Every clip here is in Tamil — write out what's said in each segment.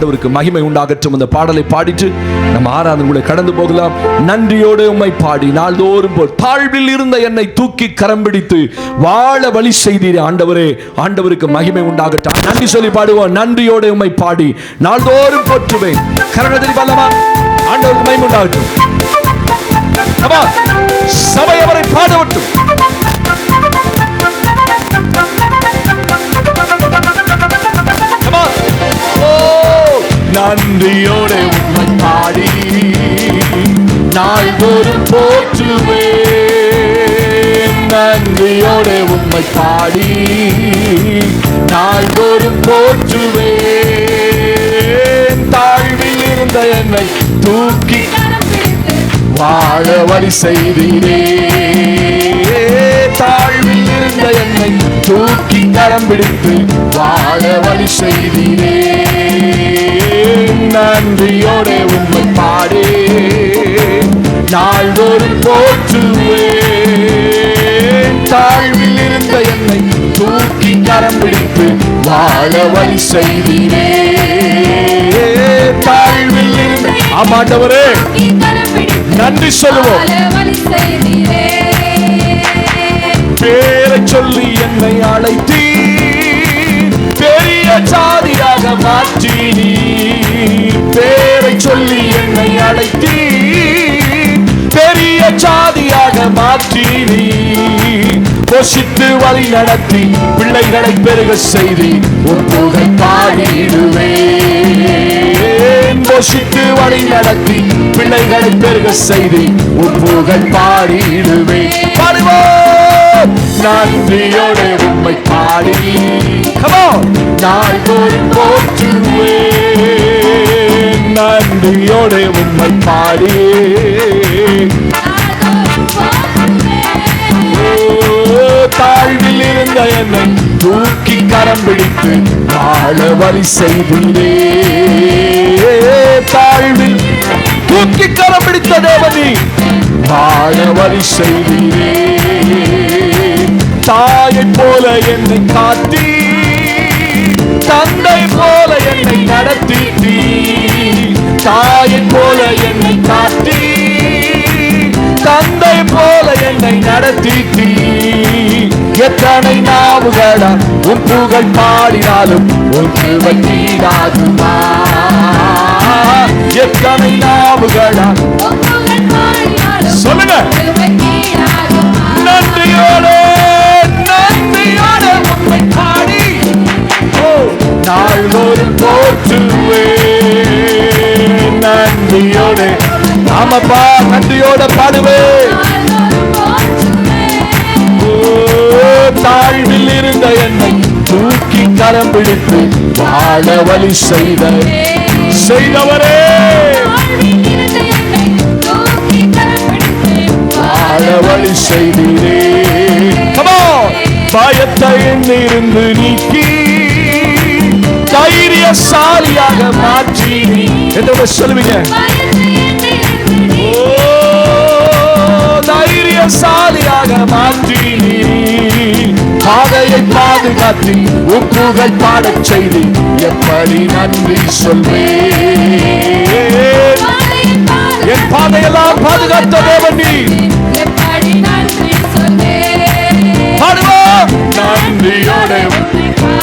ஆண்டவருக்கு மகிமை உண்டாகட்டும். அந்த பாடலை பாடிட்டு நம்ம ஆராதனை கடந்து போகலாம். நன்றியோடு உம்மை பாடி நாள்தோறும் போல் தாழ்வில் இருந்த என்னை தூக்கி கரம் பிடித்து வாழ வழி செய்தீரே ஆண்டவரே. ஆண்டவருக்கு மகிமை உண்டாகட்டும். நன்றி சொல்லி பாடுவோம். நன்றியோடு உம்மை பாடி நாள்தோறும் போற்றுவேன். கரங்களை பல்லவா ஆண்டவருக்கு மகிமை உண்டாகட்டும். சபை அவரை பாடவட்டும். நன்றியோடு உம்மை பாடி நாள்தோறும் போற்றுவேன். நன்றியோடு உம்மை பாடி நாள்தோறும் போற்றுவேன். தாழ்வில் இருந்த என்னை தூக்கி வாழ வழி செய்தீரே. தாழ்வில் இருந்த என்னை தூக்கி கரம் பிடித்து வாழ வழி செய்தீரே. நன்றியோடு உம்மை பாடி நாள்தோறும் போற்றுவேன். தாழ்வில் இருந்த என்னை தூக்கி கரம் பிடித்து வாழ வழி செய்தீரே. தாழ்வில் இருந்த ஆமாண்டவரே நன்றி சொல்லுவோம். பேரை சொல்லி என்னை அழைத்தீ, பெரிய ஜாதியாக மாற்றினீ. பேரை சொல்லி என்னை அழைத்தீ, பெரிய ஜாதியாக மாற்றினீ. போஷித்து வழி நடத்தி பிள்ளைகளை பெருக செய்தி உன் புகழ் பாடிடுவேன். போஷித்து வழி நடத்தி பிள்ளைகளை பெருக செய்தி உன் புகழ் பாடிடுவேன். பாடுவோம். நன்றியோடு உம்மை பாடி நாள்தோறும் போற்றுவேன். நன்றியோடு உம்மை பாடி தாழ்வில் இருந்த என்னை தூக்கி கரம் பிடித்து வாழ வழி செய்தீரே. தாழ்வில் தூக்கி கரம் பிடித்த தேவனே வாழ வழி செய்தீரே. தாயை போல என்னை காத்தி, தந்தை போல என்னை நடத்தி. தாயை போல என்னை காத்தி, தந்தை போல என்னை நடத்தி. எத்தனை நாவுகளா உன் புகழ் பாடினாலும் ஒன்று வந்தீராகுமா. எத்தனை நாவுகளா சொல்லுங்க. நன்றியோடு நன்றியோடு உம்மை பாடி நாள்தோறும் போற்றுவேன். நன்றியோடு ஆமாப்பா நன்றியோட பாடுவேன். தாழ்வில் இருந்த என்னை தூக்கி கரம் பிடித்து வாழ வழி செய்தவரே. வாழ வழி செய்தீரே. பயத்தை என்னிருந்து நீக்கி தைரியசாலியாக மாற்றி என்னோட சொல்லுவீங்க. தைரியசாலியாக மாற்றி பாதையை பாதுகாத்தி உன் புகழ் பாடச் செய்தி எப்படி நன்றி சொல்வேன். என் பாதையெல்லாம் பாதுகாத்த தேவன் நீ. பாடுவோம். நன்றியோடு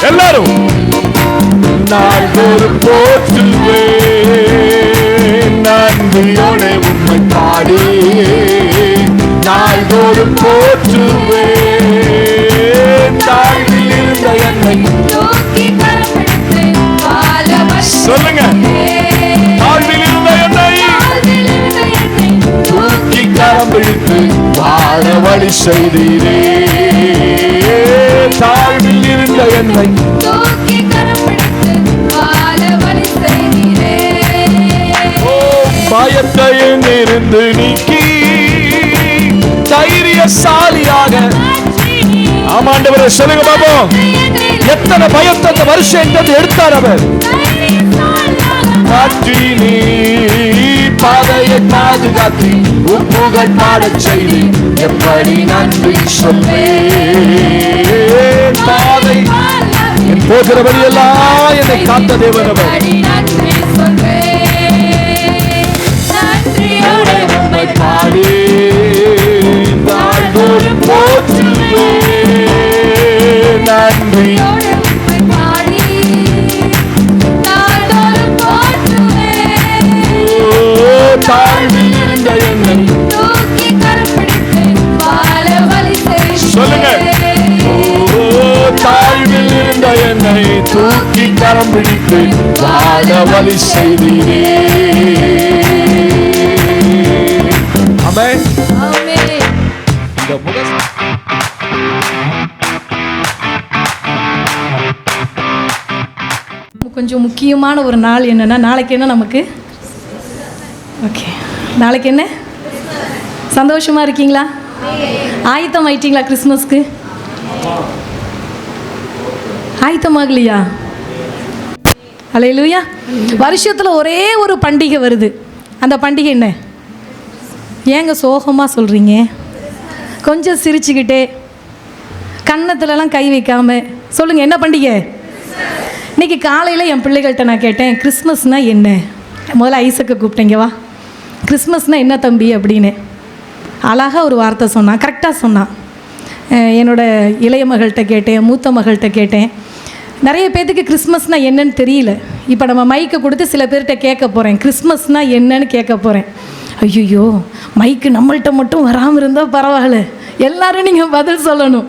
எல்லாரும் நாள்தோறும் போற்றுவேன். நன்றியோடு உம்மை பாடி நாள்தோறும் போற்றுவேன். தாழ்வில் இருந்த என்னை சொல்லுங்க. தாழ்வில் இருந்த என்னை தூக்கி கரம் பிடித்து வாழ வழி செய்தீரே. தாழ்வில் இருந்த என்னை பயத்தை இருந்து நீக்கி தைரியசாலியாக ஆமாண்டவரே சொல்லுங்க பாப்போம். எத்தனை பயத்தை அந்த வருஷம் எடுத்தார் அவர். மாற்றி நீ பாதையை பாதுகாத்தி உன் புகழ் பாடச் செய்தி எப்படி நன்றி சொல்வேன். பாதை என் போகிற வழியெல்லாம் என்னை காத்த தேவன் அவர். தாழ்வில் இருந்த என்னை தூக்கி கரம்பிடித்து வாழ வழி செய்தீரே. சொல்லுங்க. தாழ்வில் இருந்த என்னை தூக்கி கரம் பிடித்து வாழ வழி செய்தீரே. ஆமென். ஆமென். இந்த கொஞ்சம் முக்கியமான ஒரு நாள் என்னன்னா, நாளைக்கு என்ன நமக்கு? ஓகே, நாளைக்கு என்ன? சந்தோஷமா இருக்கீங்களா? ஆயத்தம் ஆயிட்டீங்களா? கிறிஸ்மஸ்க்கு ஆயத்தமாகலையா? அல்லேலூயா. வருஷத்துல ஒரே ஒரு பண்டிகை வருது. அந்த பண்டிகை என்ன? ஏங்க சோகமா சொல்றீங்க? கொஞ்சம் சிரிச்சுக்கிட்டே, கன்னத்துலலாம் கை வைக்காம சொல்லுங்க, என்ன பண்டிகை? இன்னைக்கு காலையில் என் பிள்ளைகள்கிட்ட நான் கேட்டேன், கிறிஸ்மஸ்னால் என்ன? முதல்ல ஐசக்கை கூப்பிட்டேங்க, வா கிறிஸ்மஸ்னால் என்ன தம்பி அப்படின்னு. அழகாக ஒரு வார்த்தை சொன்னான், கரெக்டாக சொன்னான். என்னோட இளைய மகள்கிட்ட கேட்டேன், மூத்த மகள்கிட்ட கேட்டேன். நிறைய பேர்த்துக்கு கிறிஸ்மஸ்னால் என்னன்னு தெரியல. இப்போ நம்ம மைக்கை கொடுத்து சில பேர்கிட்ட கேட்க போகிறேன், கிறிஸ்மஸ்னால் என்னன்னு கேட்க போகிறேன். ஐயோ, மைக்கு நம்மள்கிட்ட மட்டும் வராமல் இருந்தால் பரவாயில்ல, எல்லோரும் நீங்கள் பதில் சொல்லணும்.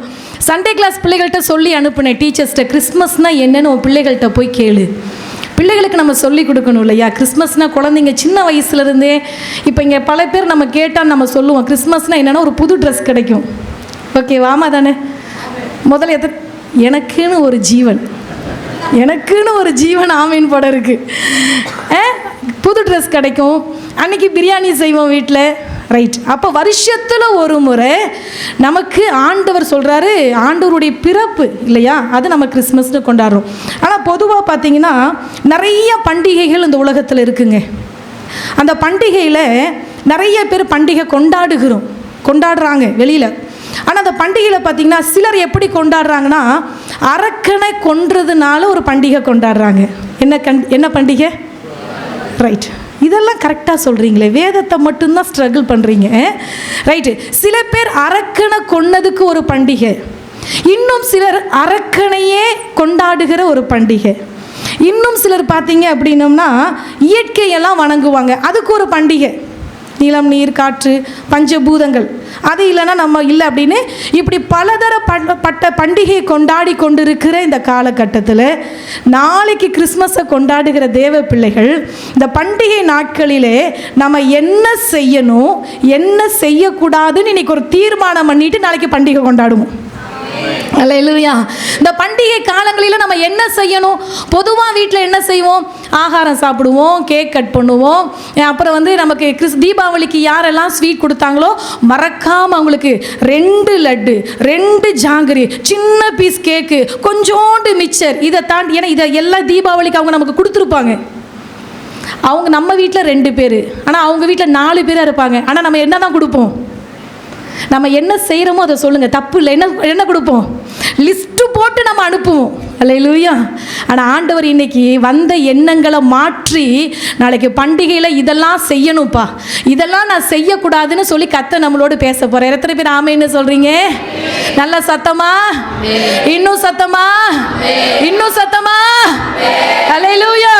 சண்டே கிளாஸ் பிள்ளைகள்கிட்ட சொல்லி அனுப்புனேன் டீச்சர்ஸ்கிட்ட, கிறிஸ்மஸ்னால் என்னன்னு உன் பிள்ளைகள்கிட்ட போய் கேளு. பிள்ளைகளுக்கு நம்ம சொல்லி கொடுக்கணும் இல்லையா? கிறிஸ்மஸ்னால் குழந்தைங்க சின்ன வயசுலேருந்தே, இப்போ இங்கே பல பேர் நம்ம கேட்டால் நம்ம சொல்லுவோம் கிறிஸ்மஸ்னால் என்னென்னா ஒரு புது ட்ரெஸ் கிடைக்கும். ஓகேவாமா தானே? முதல்ல எனக்குன்னு ஒரு ஜீவன், எனக்குன்னு ஒரு ஜீவன் ஆமீன் படம் இருக்குது. புது ட்ரெஸ் கிடைக்கும், அன்றைக்கி பிரியாணி செய்வோம் வீட்டில், ரைட். அப்போ வருஷத்தில் ஒரு முறை நமக்கு ஆண்டவர் சொல்கிறாரு, ஆண்டவருடைய பிறப்பு இல்லையா, அது நம்ம கிறிஸ்மஸ்னு கொண்டாடுறோம். ஆனால் பொதுவாக பார்த்திங்கன்னா நிறைய பண்டிகைகள் இந்த உலகத்தில் இருக்குங்க. அந்த பண்டிகையில் நிறைய பேர் பண்டிகை கொண்டாடுறாங்க வெளியில். ஆனால் அந்த பண்டிகையில் பார்த்திங்கன்னா சிலர் எப்படி கொண்டாடுறாங்கன்னா, அரக்கனை கொன்றதுனால ஒரு பண்டிகை கொண்டாடுறாங்க. என்ன பண்டிகை? ரைட். இதெல்லாம் கரெக்டாக சொல்கிறீங்களே, வேதத்தை மட்டும்தான் ஸ்ட்ரகிள் பண்ணுறீங்க, ரைட்டு. சில பேர் அரக்கனை கொன்னதுக்கு ஒரு பண்டிகை, இன்னும் சிலர் அரக்கனையே கொண்டாடுகிற ஒரு பண்டிகை, இன்னும் சிலர் பார்த்தீங்க அப்படின்னோம்னா இயற்கையெல்லாம் வணங்குவாங்க, அதுக்கு ஒரு பண்டிகை. நிலம், நீர், காற்று, பஞ்சபூதங்கள், அது இல்லைன்னா நம்ம இல்லை அப்படின்னு இப்படி பலதரப்பட்ட பண்டிகையை கொண்டாடி கொண்டிருக்கிற இந்த காலகட்டத்தில் நாளைக்கு கிறிஸ்மஸை கொண்டாடுகிற தேவ பிள்ளைகள், இந்த பண்டிகை நாட்களிலே நம்ம என்ன செய்யணும் என்ன செய்யக்கூடாதுன்னு இன்னைக்கு ஒரு தீர்மானம் பண்ணிட்டு நாளைக்கு பண்டிகை கொண்டாடுவோம். அல்லேலூயா. இந்த பண்டிகை காலங்களில் நம்ம என்ன செய்யணும்? பொதுவாக வீட்டில் என்ன செய்வோம்? ஆகாரம் சாப்பிடுவோம், கேக் கட் பண்ணுவோம். அப்புறம் நமக்கு தீபாவளிக்கு யாரெல்லாம் ஸ்வீட் கொடுத்தாங்களோ மறக்காமல் அவங்களுக்கு 2 லட்டு, 2 ஜாங்கிரி, சின்ன பீஸ் கேக்கு, கொஞ்சோண்டு மிக்சர், இதை தாண்டி, ஏன்னா இதை எல்லாம் தீபாவளிக்கு அவங்க நமக்கு கொடுத்துருப்பாங்க. அவங்க நம்ம வீட்டில் 2 பேர், ஆனால் அவங்க வீட்டில் 4 பேராக இருப்பாங்க. ஆனால் நம்ம என்ன தான் கொடுப்போம்? நம்ம என்ன செய்கிறோமோ அதை சொல்லுங்கள், தப்பு இல்லை. என்ன கொடுப்போம்? லிஸ்ட்டு போட்டு நம்ம அனுப்புவோம். அல்லேலூயா. ஆனால் ஆண்டவர் இன்னைக்கு வந்த எண்ணங்களை மாற்றி நாளைக்கு பண்டிகையில் இதெல்லாம் செய்யணும்ப்பா, இதெல்லாம் நான் செய்யக்கூடாதுன்னு சொல்லி கர்த்தர் நம்மளோடு பேச போகிறேன். எத்தனை பேர் ஆமென்னு சொல்கிறீங்க? நல்ல சத்தமா, இன்னும் சத்தமா, இன்னும் சத்தமா. அல்லேலூயா.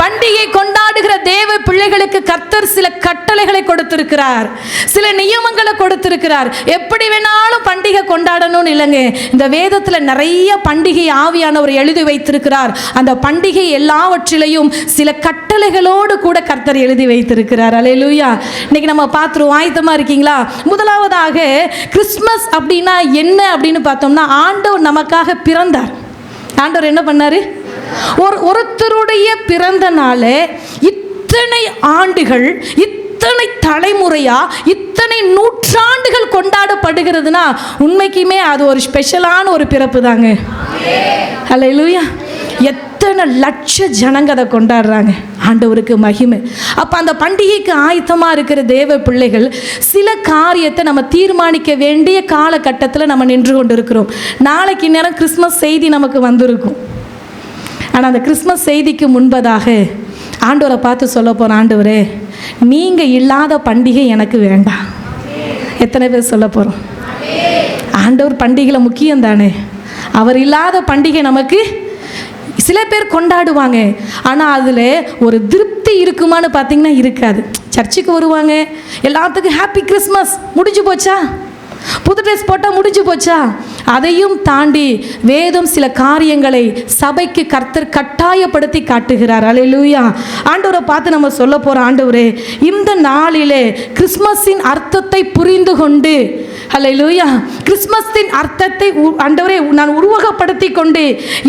பண்டிகை கொண்டாடுகிற தேவ பிள்ளைகளுக்கு கர்த்தர் சில கட்டளைகளை கொடுத்திருக்கிறார், சில நியமங்களை கொடுத்திருக்கிறார். எப்படி வேணாலும் பண்டிகை கொண்டாடணும்னு இல்லைங்க. இந்த வேதத்தில் நிறைய பண்டிகை ஆவியானவர் எழுதி வைத்திருக்கிறார். அந்த பண்டிகை எல்லாவற்றிலையும் சில கட்டளைகளோடு கூட கர்த்தர் எழுதி வைத்திருக்கிறார். அல்லேலூயா. இன்னைக்கு நம்ம பார்த்துருவோம். ஆயத்தமா இருக்கீங்களா? முதலாவதாக கிறிஸ்மஸ் அப்படின்னா என்ன அப்படின்னு பார்த்தோம்னா, ஆண்டவர் நமக்காக பிறந்தார். ஆண்டவர் என்ன பண்ணாரு? ஒருத்தருடைய பிறந்த நாளே இத்தனை ஆண்டுகள், இத்தனை தலைமுறையா, இத்தனை நூற்றாண்டுகள் கொண்டாடப்படுகிறதுனா உண்மைக்குமே அது ஒரு ஸ்பெஷலான ஒரு பிறப்பு தாங்க. அல்லேலூயா. எத்தனை லட்ச ஜனங்க அதை கொண்டாடுறாங்க. ஆண்டவருக்கு மகிமை. அப்போ அந்த பண்டிகைக்கு ஆயத்தமாக இருக்கிற தேவ பிள்ளைகள் சில காரியத்தை நம்ம தீர்மானிக்க வேண்டிய காலகட்டத்தில் நம்ம நின்று கொண்டு இருக்கிறோம். நாளைக்கு நேரம் கிறிஸ்மஸ் செய்தி நமக்கு வந்திருக்கும். ஆனால் அந்த கிறிஸ்மஸ் செய்திக்கு முன்பதாக ஆண்டவரை பார்த்து சொல்ல போகிற, ஆண்டவரே நீங்கள் இல்லாத பண்டிகை எனக்கு வேண்டாம். எத்தனை பேர் சொல்ல போகிறோம்? ஆண்டவர் பண்டிகையில் முக்கியம் தானே. அவர் இல்லாத பண்டிகை நமக்கு சில பேர் கொண்டாடுவாங்க, ஆனால் அதில் ஒரு திருப்தி இருக்குமான்னு பார்த்தீங்கன்னா இருக்காது. சர்ச்சுக்கு வருவாங்க, எல்லாத்துக்கும் ஹாப்பி கிறிஸ்மஸ் முடிஞ்சு போச்சா, புது ட்ரெஸ் போட்டால் முடிஞ்சு போச்சா? அதையும் தாண்டி வேதம் சில காரியங்களை சபைக்கு கர்த்தர் கட்டாயப்படுத்தி காட்டுகிறார். அல்லேலூயா. ஆண்டவரை பார்த்து நம்ம சொல்ல போகிறோம், ஆண்டவரே இந்த நாளிலே கிறிஸ்மஸின் அர்த்தத்தை புரிந்து கொண்டு, அல்லேலூயா, கிறிஸ்மஸின் அர்த்தத்தை ஆண்டவரே நான் உருவகப்படுத்தி கொண்டு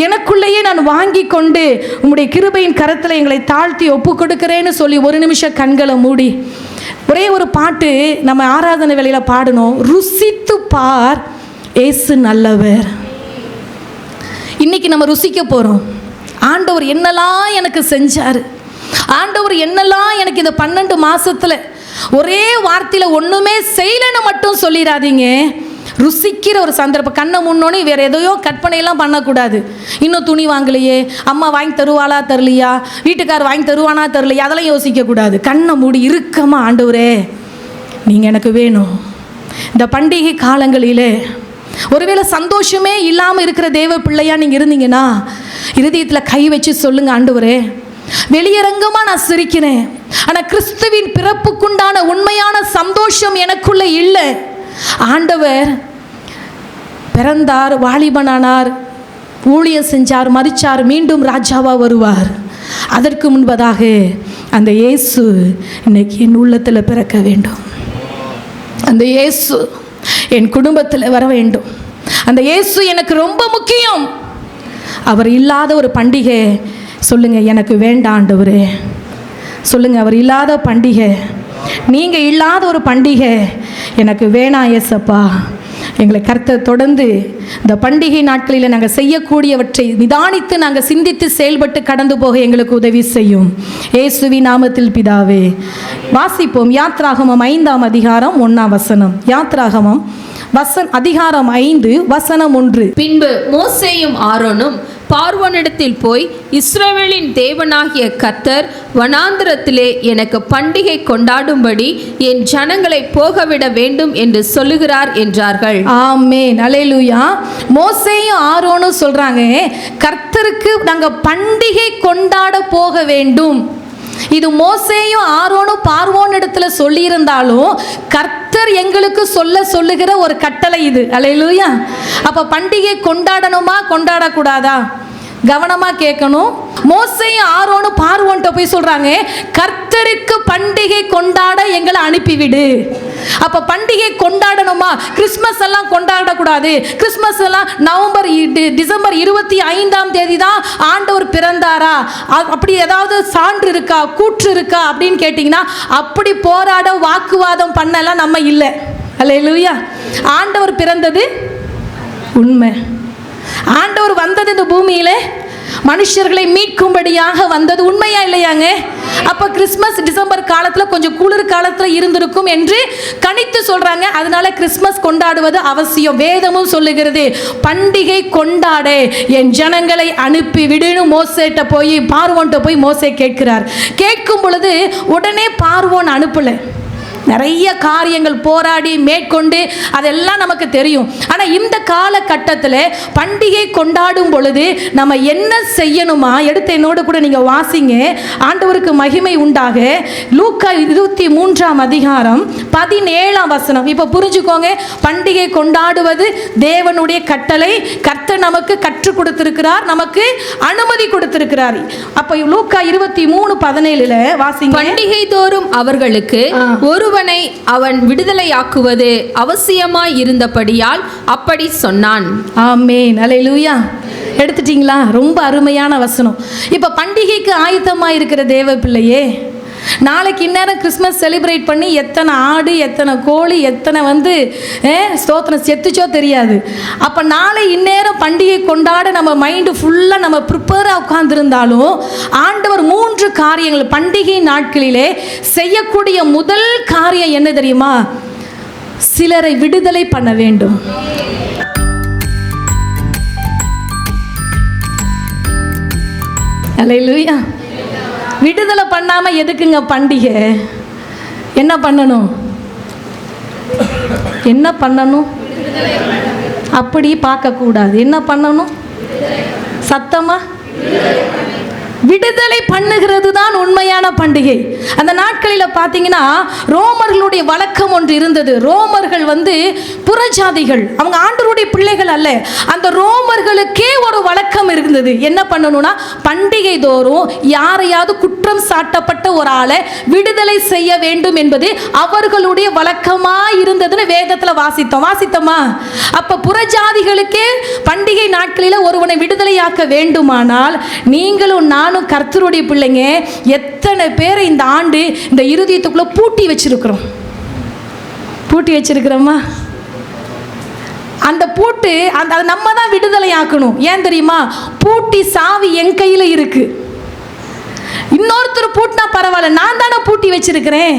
எனக்குள்ளேயே நான் வாங்கி கொண்டு உம்முடைய கிருபையின் கரத்தில் எங்களை தாழ்த்தி ஒப்பு கொடுக்கிறேன்னு சொல்லி ஒரு நிமிஷம் கண்களை மூடி ஒரே ஒரு பாட்டு நம்ம ஆராதனை வேளையில் பாடணும். ருசித்து பார் ஏசு நல்லவர். இன்னைக்கு நம்ம ருசிக்க போகிறோம். ஆண்டவர் என்னெல்லாம் எனக்கு செஞ்சார், ஆண்டவர் என்னெல்லாம் எனக்கு இந்த 12 மாசத்துல ஒரே வார்த்தையில் ஒன்றுமே செய்யலைன்னு மட்டும் சொல்லிடாதீங்க. ருசிக்கிற ஒரு சந்தர்ப்பம். கண்ணை முன்னோனே வேறு எதையோ கற்பனையெல்லாம் பண்ணக்கூடாது. இன்னும் துணி வாங்கலையே, அம்மா வாங்கி தருவாளா தரலையா, வீட்டுக்கார் வாங்கி தருவானா தரலையா, அதெல்லாம் யோசிக்கக்கூடாது. கண்ணை மூடி இறுக்கமா, ஆண்டவரே நீங்கள் எனக்கு வேணும். இந்த பண்டிகை காலங்களிலே ஒருவேளை சந்தோஷமே இல்லாமல் இருக்கிற தேவ பிள்ளையா நீங்கள் இருந்தீங்கன்னா இருதயத்தில் கை வச்சு சொல்லுங்க, ஆண்டவரே வெளியரங்கமாக நான் சிரிக்கிறேன், ஆனால் கிறிஸ்துவின் பிறப்புக்குண்டான உண்மையான சந்தோஷம் எனக்குள்ள இல்லை. ஆண்டவர் பிறந்தார், வாலிபனானார், ஊழியம் செஞ்சார், மரிச்சார், மீண்டும் ராஜாவா வருவார். அதற்கு முன்பதாக அந்த இயேசு இன்னைக்கு என் உள்ளத்தில் பிறக்க வேண்டும். அந்த இயேசு என் குடும்பத்தில் வர வேண்டும். அந்த இயேசு எனக்கு ரொம்ப முக்கியம். அவர் இல்லாத ஒரு பண்டிகை சொல்லுங்க எனக்கு வேண்டாம் ஆண்டவரே. சொல்லுங்க, அவர் இல்லாத பண்டிகை, நீங்கள் இல்லாத ஒரு பண்டிகை எனக்கு வேணாம் ஏசப்பா. எங்களை கர்த்தர் தொடர்ந்து இந்த பண்டிகை நாட்களில் நாங்கள் செய்யக்கூடியவற்றை நிதானித்து நாங்கள் சிந்தித்து செயல்பட்டு கடந்து போக எங்களுக்கு உதவி செய்யும். இயேசுவின் நாமத்தில் பிதாவே. வாசிப்போம். யாத்ராகமம் 5ஆம் அதிகாரம் 1ஆம் வசனம். யாத்ராகமம் அதிகாரம் 5 வசனம் 1. பின்பு மோசேயும் ஆரோனும் பார்வோனிடத்தில் போய், இஸ்ரவேலின் தேவனாகிய கர்த்தர் வனாந்திரத்திலே எனக்கு பண்டிகை கொண்டாடும்படி என் ஜனங்களை போகவிட வேண்டும் என்று சொல்லுகிறார் என்றார்கள். ஆமென், அல்லேலூயா. மோசேயும் ஆரோனும் சொல்றாங்க, கர்த்தருக்கு நாங்கள் பண்டிகை கொண்டாட போக வேண்டும். இது மோசேயும் ஆரோனும் பார்வோன் இடத்துல சொல்லியிருந்தாலும் கர்த்தர் எங்களுக்கு சொல்லுகிற ஒரு கட்டளை இது. அல்லேலூயா. அப்ப பண்டிகை கொண்டாடணுமா கொண்டாடக்கூடாதா? கவனமாக கேட்கணும். மோசேயும் ஆரோனும் பார்வோன்ட்ட போய் சொல்றாங்க, கர்த்தருக்கு பண்டிகை கொண்டாட எங்களை அனுப்பிவிடு. அப்ப பண்டிகை கொண்டாடணுமா? கிறிஸ்மஸ் எல்லாம் கொண்டாடக்கூடாது. கிறிஸ்மஸ் எல்லாம் டிசம்பர் 25ஆம் தேதி தான் ஆண்டவர் பிறந்தாரா, அப்படி ஏதாவது சான்று இருக்கா, கூற்று இருக்கா அப்படின்னு கேட்டிங்கன்னா அப்படி போராட வாக்குவாதம் பண்ணலாம் நம்ம இல்லை. அல்லேலூயா. ஆண்டவர் பிறந்தது உண்மை. ஆண்டவர் வந்தது இந்த பூமியிலே மனுஷர்களை மீட்கும்படியாக வந்தது உண்மையா இல்லையாங்க? அப்ப கிறிஸ்மஸ் டிசம்பர் காலத்துல கொஞ்சம் குளிர் காலத்துல இருந்திருக்கும் என்று கணித்து சொல்றாங்க. அதனால கிறிஸ்மஸ் கொண்டாடுவது அவசியம். வேதமும் சொல்லுகிறது, பண்டிகை கொண்டாட என் ஜனங்களை அனுப்பி விடுன்னு மோசேட்ட போய் பார்வோன்ட்ட போய் மோசே கேட்கிறார். கேட்கும் பொழுது உடனே பார்வோன் அனுப்பல. நிறைய காரியங்கள் போராடி மேற்கொண்டு அதெல்லாம் நமக்கு தெரியும். ஆனால் இந்த காலகட்டத்தில் பண்டிகை கொண்டாடும் பொழுது நம்ம என்ன செய்யணுமா? எடுத்து என்னோடு கூட நீங்கள் வாசிங்க. ஆண்டவருக்கு மகிமை உண்டாக. லூக்கா 23ஆம் அதிகாரம் 17ஆம் வசனம். இப்போ புரிஞ்சுக்கோங்க, பண்டிகை கொண்டாடுவது தேவனுடைய கட்டளை. கர்த்தர் நமக்கு கற்றுக் கொடுத்திருக்கிறார், நமக்கு அனுமதி கொடுத்திருக்கிறார். அப்போ லூக்கா 23:17 வாசிங்க. பண்டிகை தோறும் அவர்களுக்கு ஒருவனை அவன் விடுதலையாக்குவது அவசியமாய் இருந்தபடியால் அப்படி சொன்னான். ஆமென், அல்லேலூயா. எடுத்துட்டீங்களா? ரொம்ப அருமையான வசனம். இப்ப பண்டிகைக்கு ஆயத்தமாக இருக்கிற தேவ பிள்ளையே, நாளைக்கு இந்நேரம் கிறிஸ்மஸ் செலிப்ரேட் பண்ணி எத்தனை ஆடு, எத்தனை கோழி, எத்தனை ஸ்தோத்திரம் செத்துச்சோ தெரியாது. அப்போ நாளை இந்நேரம் பண்டிகை கொண்டாட நம்ம மைண்டு ஃபுல்லாக நம்ம ப்ரிப்பேராக உட்கார்ந்துருந்தாலும் ஆண்டவர் 3 காரியங்கள் பண்டிகை நாட்களிலே செய்யக்கூடிய முதல் காரியம் என்ன தெரியுமா? சிலரை விடுதலை பண்ண வேண்டும். அல்லேலூயா. விடுதலை பண்ணாமல் எதுக்குங்க பண்டிகை? என்ன பண்ணணும்? என்ன பண்ணணும்? அப்படி பார்க்கக்கூடாது. என்ன பண்ணணும்? சத்தமாக விடுதலை பண்ணுகிறது தான் உண்மையான பண்டிகை. அந்த நாட்களில் பார்த்தீங்கன்னா ரோமர்களுடைய வழக்கம் ஒன்று இருந்தது. ரோமர்கள் புறஜாதிகள், அவங்க ஆண்டவருடைய பிள்ளைகள் அல்ல. அந்த ரோமர்களுக்கே ஒரு வழக்கம் இருந்தது. என்ன பண்ணணும்னா, பண்டிகை தோறும் யாரையாவது குற்றம் சாட்டப்பட்ட ஒரு ஆளை விடுதலை செய்ய வேண்டும் என்பது அவர்களுடைய வழக்கமாக இருந்ததுன்னு வேதத்தில் வாசித்தோமா? அப்போ புறஜாதிகளுக்கே பண்டிகை நாட்களில் ஒருவனை விடுதலையாக்க வேண்டுமானால் நீங்களும் நானும் கர்த்தருடைய பிள்ளைங்க எத்தனை பேரை இந்த ஆண்டு இந்த இருதயத்துக்குள்ள பூட்டி வச்சிருக்கிறோமா? அந்த பூட்டு அதை நம்ம தான் விடுதலை ஆக்கணும். ஏன் தெரியுமா? பூட்டி சாவி என் கையில் இருக்கு. இன்னொருத்தர் பூட்டினா பரவாயில்ல, நான் தானே பூட்டி வச்சிருக்கிறேன்.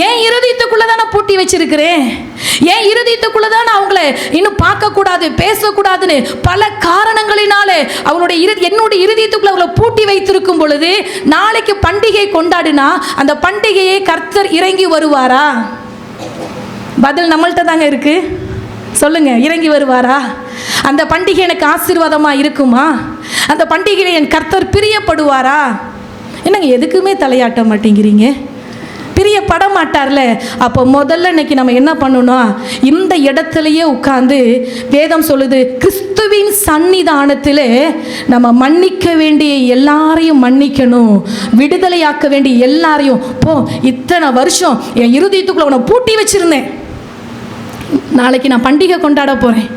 ஏன் இருதயத்துக்குள்ள தானே பூட்டி வச்சிருக்கிறேன். ஏன் இருதயத்துக்குள்ள தானே அவங்கள இன்னும் பார்க்கக்கூடாது, பேசக்கூடாதுன்னு பல காரணங்களினாலே என்னுடைய இருதயத்துக்குள்ள அவங்களை பூட்டி வைத்திருக்கும் பொழுது நாளைக்கு பண்டிகை கொண்டாடினா அந்த பண்டிகையை கர்த்தர் இறங்கி வருவாரா? பதில் நம்மள்கிட்ட தாங்க இருக்கு. சொல்லுங்க, இறங்கி வருவாரா? அந்த பண்டிகை எனக்கு ஆசீர்வாதமா இருக்குமா? அந்த பண்டிகையை என் கர்த்தர் பிரியப்படுவாரா? என்னங்க எதுக்குமே தலையாட்ட மாட்டேங்கிறீங்க? பிரியப்பட மாட்டார்ல. அப்போ முதல்ல இன்னைக்கு நம்ம என்ன பண்ணணும்? இந்த இடத்துலையே உட்கார்ந்து வேதம் சொல்லுது, கிறிஸ்துவின் சன்னிதானத்தில் நம்ம மன்னிக்க வேண்டிய எல்லாரையும் மன்னிக்கணும், விடுதலையாக்க வேண்டிய எல்லாரையும். இத்தனை வருஷம் என் இருதயத்துக்குள்ள உன்னை பூட்டி வச்சிருந்தேன், நாளைக்கு நான் பண்டிகை கொண்டாட போறேன்,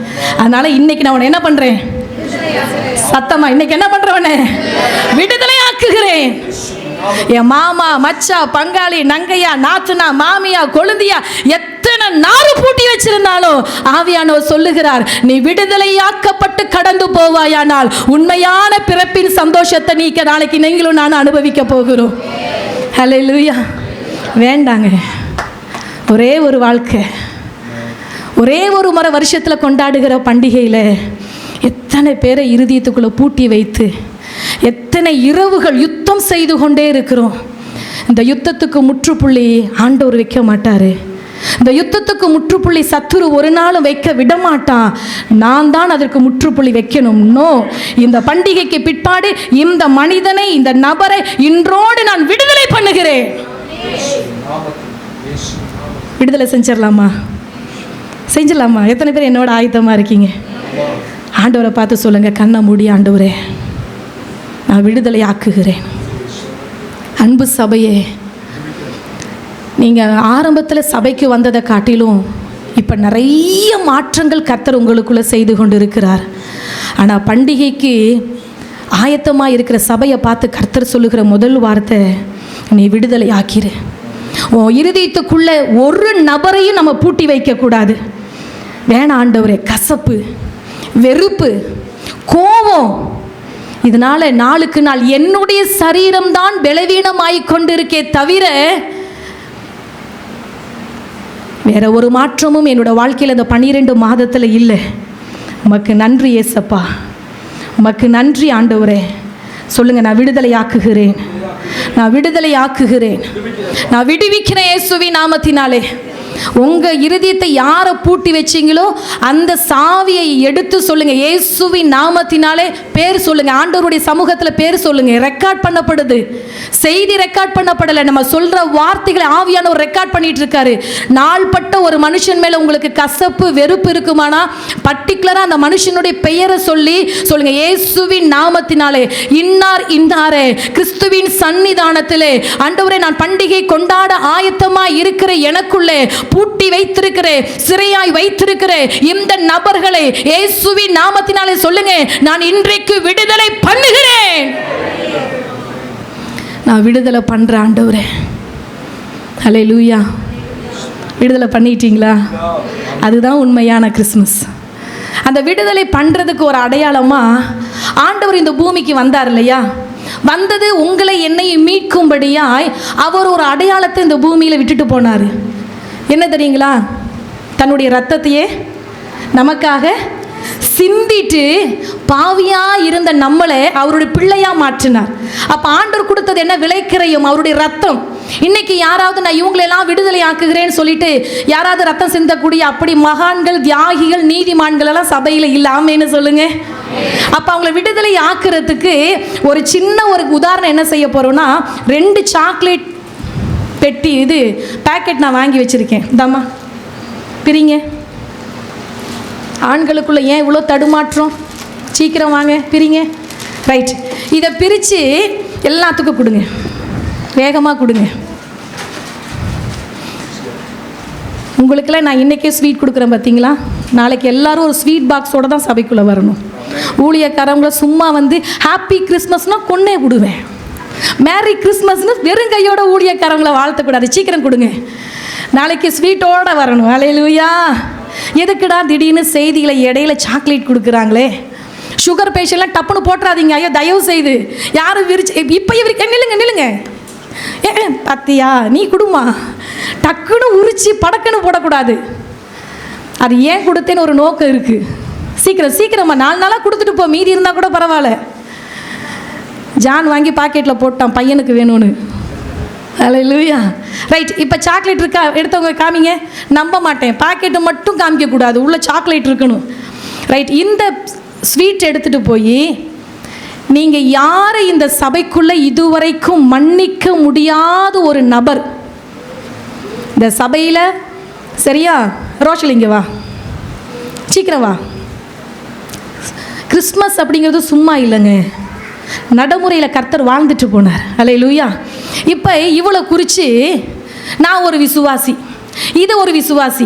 அதனால இன்னைக்கு நான் உன்னை என்ன பண்றேன்? சத்தமா இன்னைக்கு என்ன பண்றவனே? விடுதலை ஆக்குகிறேன். என் மாமா, மச்சா, பங்காளி, நங்கையா, நாத்துனா, மாமியா, கொழுந்தியா எத்தனை நாறு பூட்டி வச்சிருந்தாலும் ஆவியானவர் சொல்லுகிறார், நீ விடுதலையாக்கப்பட்டு கடந்து போவாயானால் உண்மையான பிறப்பின் சந்தோஷத்தை நீக்க நாளைக்கு நீங்களும் நானும் அனுபவிக்க போகிறோம். ஹல்லேலூயா. வேண்டாங்க, ஒரே ஒரு வாழ்க்கை, ஒரே ஒரு முறை வருஷத்தில் கொண்டாடுகிற பண்டிகையில் எத்தனை பேரை இருதயத்துக்குள்ளே பூட்டி வைத்து எத்தனை இரவுகள் யுத்தம் செய்து கொண்டே இருக்கிறோம். இந்த யுத்தத்துக்கு முற்றுப்புள்ளி ஆண்டவர் வைக்க மாட்டார். இந்த யுத்தத்துக்கு முற்றுப்புள்ளி சத்துரு ஒரு நாளும் வைக்க விடமாட்டான். நான் தான் அதற்கு முற்றுப்புள்ளி வைக்கணும். இந்த பண்டிகைக்கு பிற்பாடு இந்த மனிதனை, இந்த நபரை இன்றோடு நான் விடுதலை பண்ணுகிறேன். விடுதலை செஞ்சிடலாமா? எத்தனை பேர் என்னோட ஆயத்தமாக இருக்கீங்க? ஆண்டவரை பார்த்து சொல்லுங்க, கண்ணை மூடி, ஆண்டவரே நான் விடுதலை ஆக்குகிறேன். அன்பு சபையே, நீங்கள் ஆரம்பத்தில் சபைக்கு வந்ததை காட்டிலும் இப்போ நிறைய மாற்றங்கள் கர்த்தர் உங்களுக்குள்ளே செய்து கொண்டு இருக்கிறார். ஆனால் பண்டிகைக்கு ஆயத்தமாக இருக்கிற சபையை பார்த்து கர்த்தர் சொல்லுகிற முதல் வார்த்தை, நீ விடுதலை ஆக்கிரு. உன் இருதயத்துக்குள்ளே ஒரு நபரையும் நம்ம பூட்டி வைக்கக்கூடாது. வேணாம் ஆண்டவரே, கசப்பு, வெறுப்பு, கோபம், இதனால நாளுக்கு நாள் என்னுடைய சரீரம்தான் பலவீனமாய் கொண்டிருக்கே தவிர வேற ஒரு மாற்றமும் என்னோட வாழ்க்கையில் இந்த 12 மாதத்தில் இல்லை. உமக்கு நன்றி ஏசப்பா, உமக்கு நன்றி ஆண்டவரே. சொல்லுங்க, நான் விடுதலை ஆக்குகிறேன், நான் விடுதலை ஆக்குகிறேன், நான் விடுவிக்கிறேன் இயேசுவின் நாமத்தினாலே. உங்கள் இருதயத்தை யாரை பூட்டி வச்சிங்களோ அந்த சாவியை எடுத்து சொல்லுங்க, இயேசுவின் நாமத்தினாலே பேர் சொல்லுங்க. ஆண்டவருடைய சமூகத்தில் பேர் சொல்லுங்க. ரெக்கார்ட் பண்ணப்படுது, செய்தி ரெக்கார்ட் பண்ணப்படலை. நம்ம சொல்ற வார்த்தைகளை ஆவியானவர் ரெக்கார்ட் பண்ணிட்டு இருக்காரு. நாள்பட்ட ஒரு மனுஷன் மேல உங்களுக்கு கசப்பு, வெறுப்பு இருக்குமானா பர்டிகுலரா அந்த மனுஷனுடைய பெயரை சொல்லி சொல்லுங்க, இயேசுவின் நாமத்தினாலே இன்னார் இன்னாரே கிறிஸ்துவின் சன்னிதானத்திலே ஆண்டவரே நான் பண்டிகை கொண்டாட ஆயத்தமா இருக்கிற எனக்குள்ளே பூட்டி வைத்திருக்கிறேன், சிறையாய் வைத்திருக்கிறேன் இந்த நபர்களை இயேசுவின் நாமத்தினாலே சொல்லுங்க, நான் இன்றைக்கு விடுதலை பண்ணுகிறேன். நான் விடுதலை பண்றேன் ஆண்டவரே. ஹல்லேலூயா. விடுதலை பண்ணிட்டீங்களா? அதுதான் உண்மையான கிறிஸ்மஸ். அந்த விடுதலை பண்றதுக்கு ஒரு அடையாளமா ஆண்டவர் இந்த பூமிக்கு வந்தார் இல்லையா? வந்தது உங்களை என்னை மீட்கும்படியாய் அவர் ஒரு அடையாளத்தை இந்த பூமியில விட்டுட்டு போனார். என்ன தெரியுங்களா? தன்னுடைய ரத்தத்தையே நமக்காக சிந்திட்டு பாவியா இருந்த நம்மளை அவருடைய பிள்ளையா மாற்றினார். அப்ப ஆண்டவர் கொடுத்தது என்ன? விலைக்கிரயம், அவருடைய ரத்தம். இன்னைக்கு யாராவது நான் இவங்களெல்லாம் விடுதலை ஆக்குகிறேன்னு சொல்லிட்டு யாராவது ரத்தம் சிந்தக்கூடிய அப்படி மகான்கள், தியாகிகள், நீதிமான்கள் எல்லாம் சபையில இல்லாமன்னு சொல்லுங்க. அப்ப அவங்களை விடுதலை ஆக்குறதுக்கு ஒரு சின்ன ஒரு உதாரணம் என்ன செய்ய போறோம்னா, 2 சாக்லேட் பெட்டி இது பேக்கெட் நான் வாங்கி வச்சிருக்கேன். தாம்மா பிரிங்க. ஆண்களுக்குள்ள ஏன் இவ்வளோ தடுமாற்றம்? சீக்கிரம் வாங்க பிரிங்க. ரைட், இதை பிரித்து எல்லாத்துக்கும் கொடுங்க, வேகமாக கொடுங்க. உங்களுக்கெல்லாம் நான் இன்றைக்கே ஸ்வீட் கொடுக்குறேன் பார்த்தீங்களா? நாளைக்கு எல்லாரும் ஒரு ஸ்வீட் பாக்ஸோடு தான் சபைக்குள்ளே வரணும். ஊழியக்காரவங்கள சும்மா வந்து ஹாப்பி கிறிஸ்மஸ்னால் கொன்னே விடுவேன். மேரி கிறிஸ்மஸ்னு வெறும் கையோட ஊழியக்காரவங்களை வாழ்த்தக்கூடாது. சீக்கிரம் கொடுங்க, நாளைக்கு ஸ்வீட்டோடு வரணும். ஹல்லேலூயா. எதுக்குடா திடீர்னு செய்திகளை இடையில சாக்லேட் கொடுக்குறாங்களே? சுகர் பேஷண்ட்லாம் டப்புன்னு போட்டுறாதீங்க ஐயோ, தயவு செய்து. யாரும் விரிச்சு இப்போ இவருக்கு நில்லுங்க பத்தியா நீ கொடுமா, டக்குன்னு உரிச்சு படக்குன்னு போடக்கூடாது. அது ஏன் கொடுத்தேன்னு ஒரு நோக்கம் இருக்குது. சீக்கிரமா 4 நாளாக கொடுத்துட்டு போ, மீதி இருந்தால் கூட பரவாயில்ல. ஜான் வாங்கி பாக்கெட்டில் போட்டான் பையனுக்கு வேணும்னு. ஹல்லேலூயா. ரைட், இப்போ சாக்லேட் இருக்கா? எடுத்தவங்க காமிங்க. நம்ப மாட்டேன், பாக்கெட்டை மட்டும் காமிக்கக்கூடாது, உள்ள சாக்லேட் இருக்கணும். ரைட், இந்த ஸ்வீட் எடுத்துகிட்டு போய் நீங்கள் யாரை இந்த சபைக்குள்ளே இதுவரைக்கும் மன்னிக்க முடியாத ஒரு நபர் இந்த சபையில், சரியா? ரோஷல் இங்கே வா, சீக்கிரம் வா. கிறிஸ்மஸ் அப்படிங்கிறது சும்மா இல்லைங்க, நடைமுறையில் கர்த்தர் வாழ்ந்துட்டு போனார். ஹல்லேலூயா. இப்போ இவளை குறித்து நான் ஒரு விசுவாசி, இது ஒரு விசுவாசி.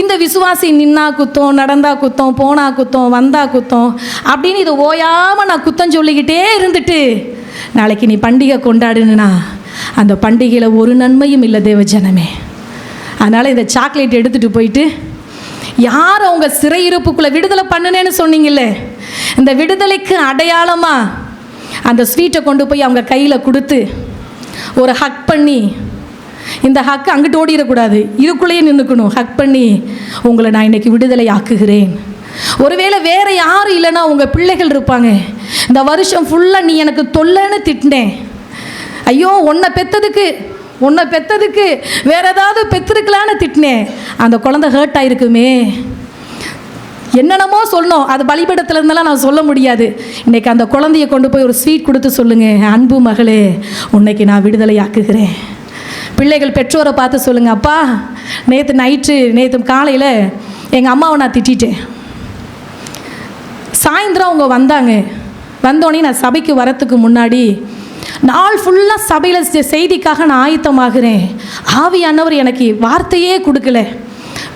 இந்த விசுவாசி நின்னா குத்தம், நடந்தா குத்தம், போனா குத்தம், வந்தா குத்தம் அப்படின்னு இதை ஓயாமல் நான் குத்தம் சொல்லிக்கிட்டே இருந்துட்டு நாளைக்கு நீ பண்டிகை கொண்டாடுனா அந்த பண்டிகையில் ஒரு நன்மையும் இல்லை தேவ ஜனமே. அதனால் இந்த சாக்லேட் எடுத்துகிட்டு போயிட்டு யார் அவங்க சிறையிருப்புக்குள்ளே விடுதலை பண்ணுனேன்னு சொன்னீங்கல்ல, இந்த விடுதலைக்கு அடையாளமாக அந்த ஸ்வீட்டை கொண்டு போய் அவங்க கையில் கொடுத்து ஒரு ஹக் பண்ணி, இந்த ஹக்கு அங்கிட்டு ஓடிடக்கூடாது, இதுக்குள்ளேயே நின்றுக்கணும். ஹக் பண்ணி உங்களை நான் இன்னைக்கு விடுதலை ஆக்குகிறேன். ஒருவேளை வேறு யாரும் இல்லைன்னா உங்கள் பிள்ளைகள் இருப்பாங்க. இந்த வருஷம் ஃபுல்லாக நீ எனக்கு தொல்லைன்னு திட்டினேன், ஐயோ உன்னை பெற்றதுக்கு வேற ஏதாவது பெற்றிருக்கலான்னு திட்டினேன், அந்த குழந்தை ஹர்ட் ஆகிருக்குமே, என்னென்னமோ சொல்லணும். அது பலிபீடத்தில் இருந்தாலும் நான் சொல்ல முடியாது. இன்றைக்கி அந்த குழந்தைய கொண்டு போய் ஒரு ஸ்வீட் கொடுத்து சொல்லுங்கள், அன்பு மகளே உன்னைக்கு நான் விடுதலை ஆக்குகிறேன். பிள்ளைகள் பெற்றோரை பார்த்து சொல்லுங்கள், அப்பா நேற்று காலையில் எங்கள் அம்மாவை நான் திட்டிட்டேன், சாயந்தரம் அவங்க வந்தோடனே நான் சபைக்கு வரத்துக்கு முன்னாடி நாள் ஃபுல்லாக சபையில் செய்திக்காக நான் ஆயத்தமாகிறேன், ஆவியானவர் எனக்கு வார்த்தையே கொடுக்கல,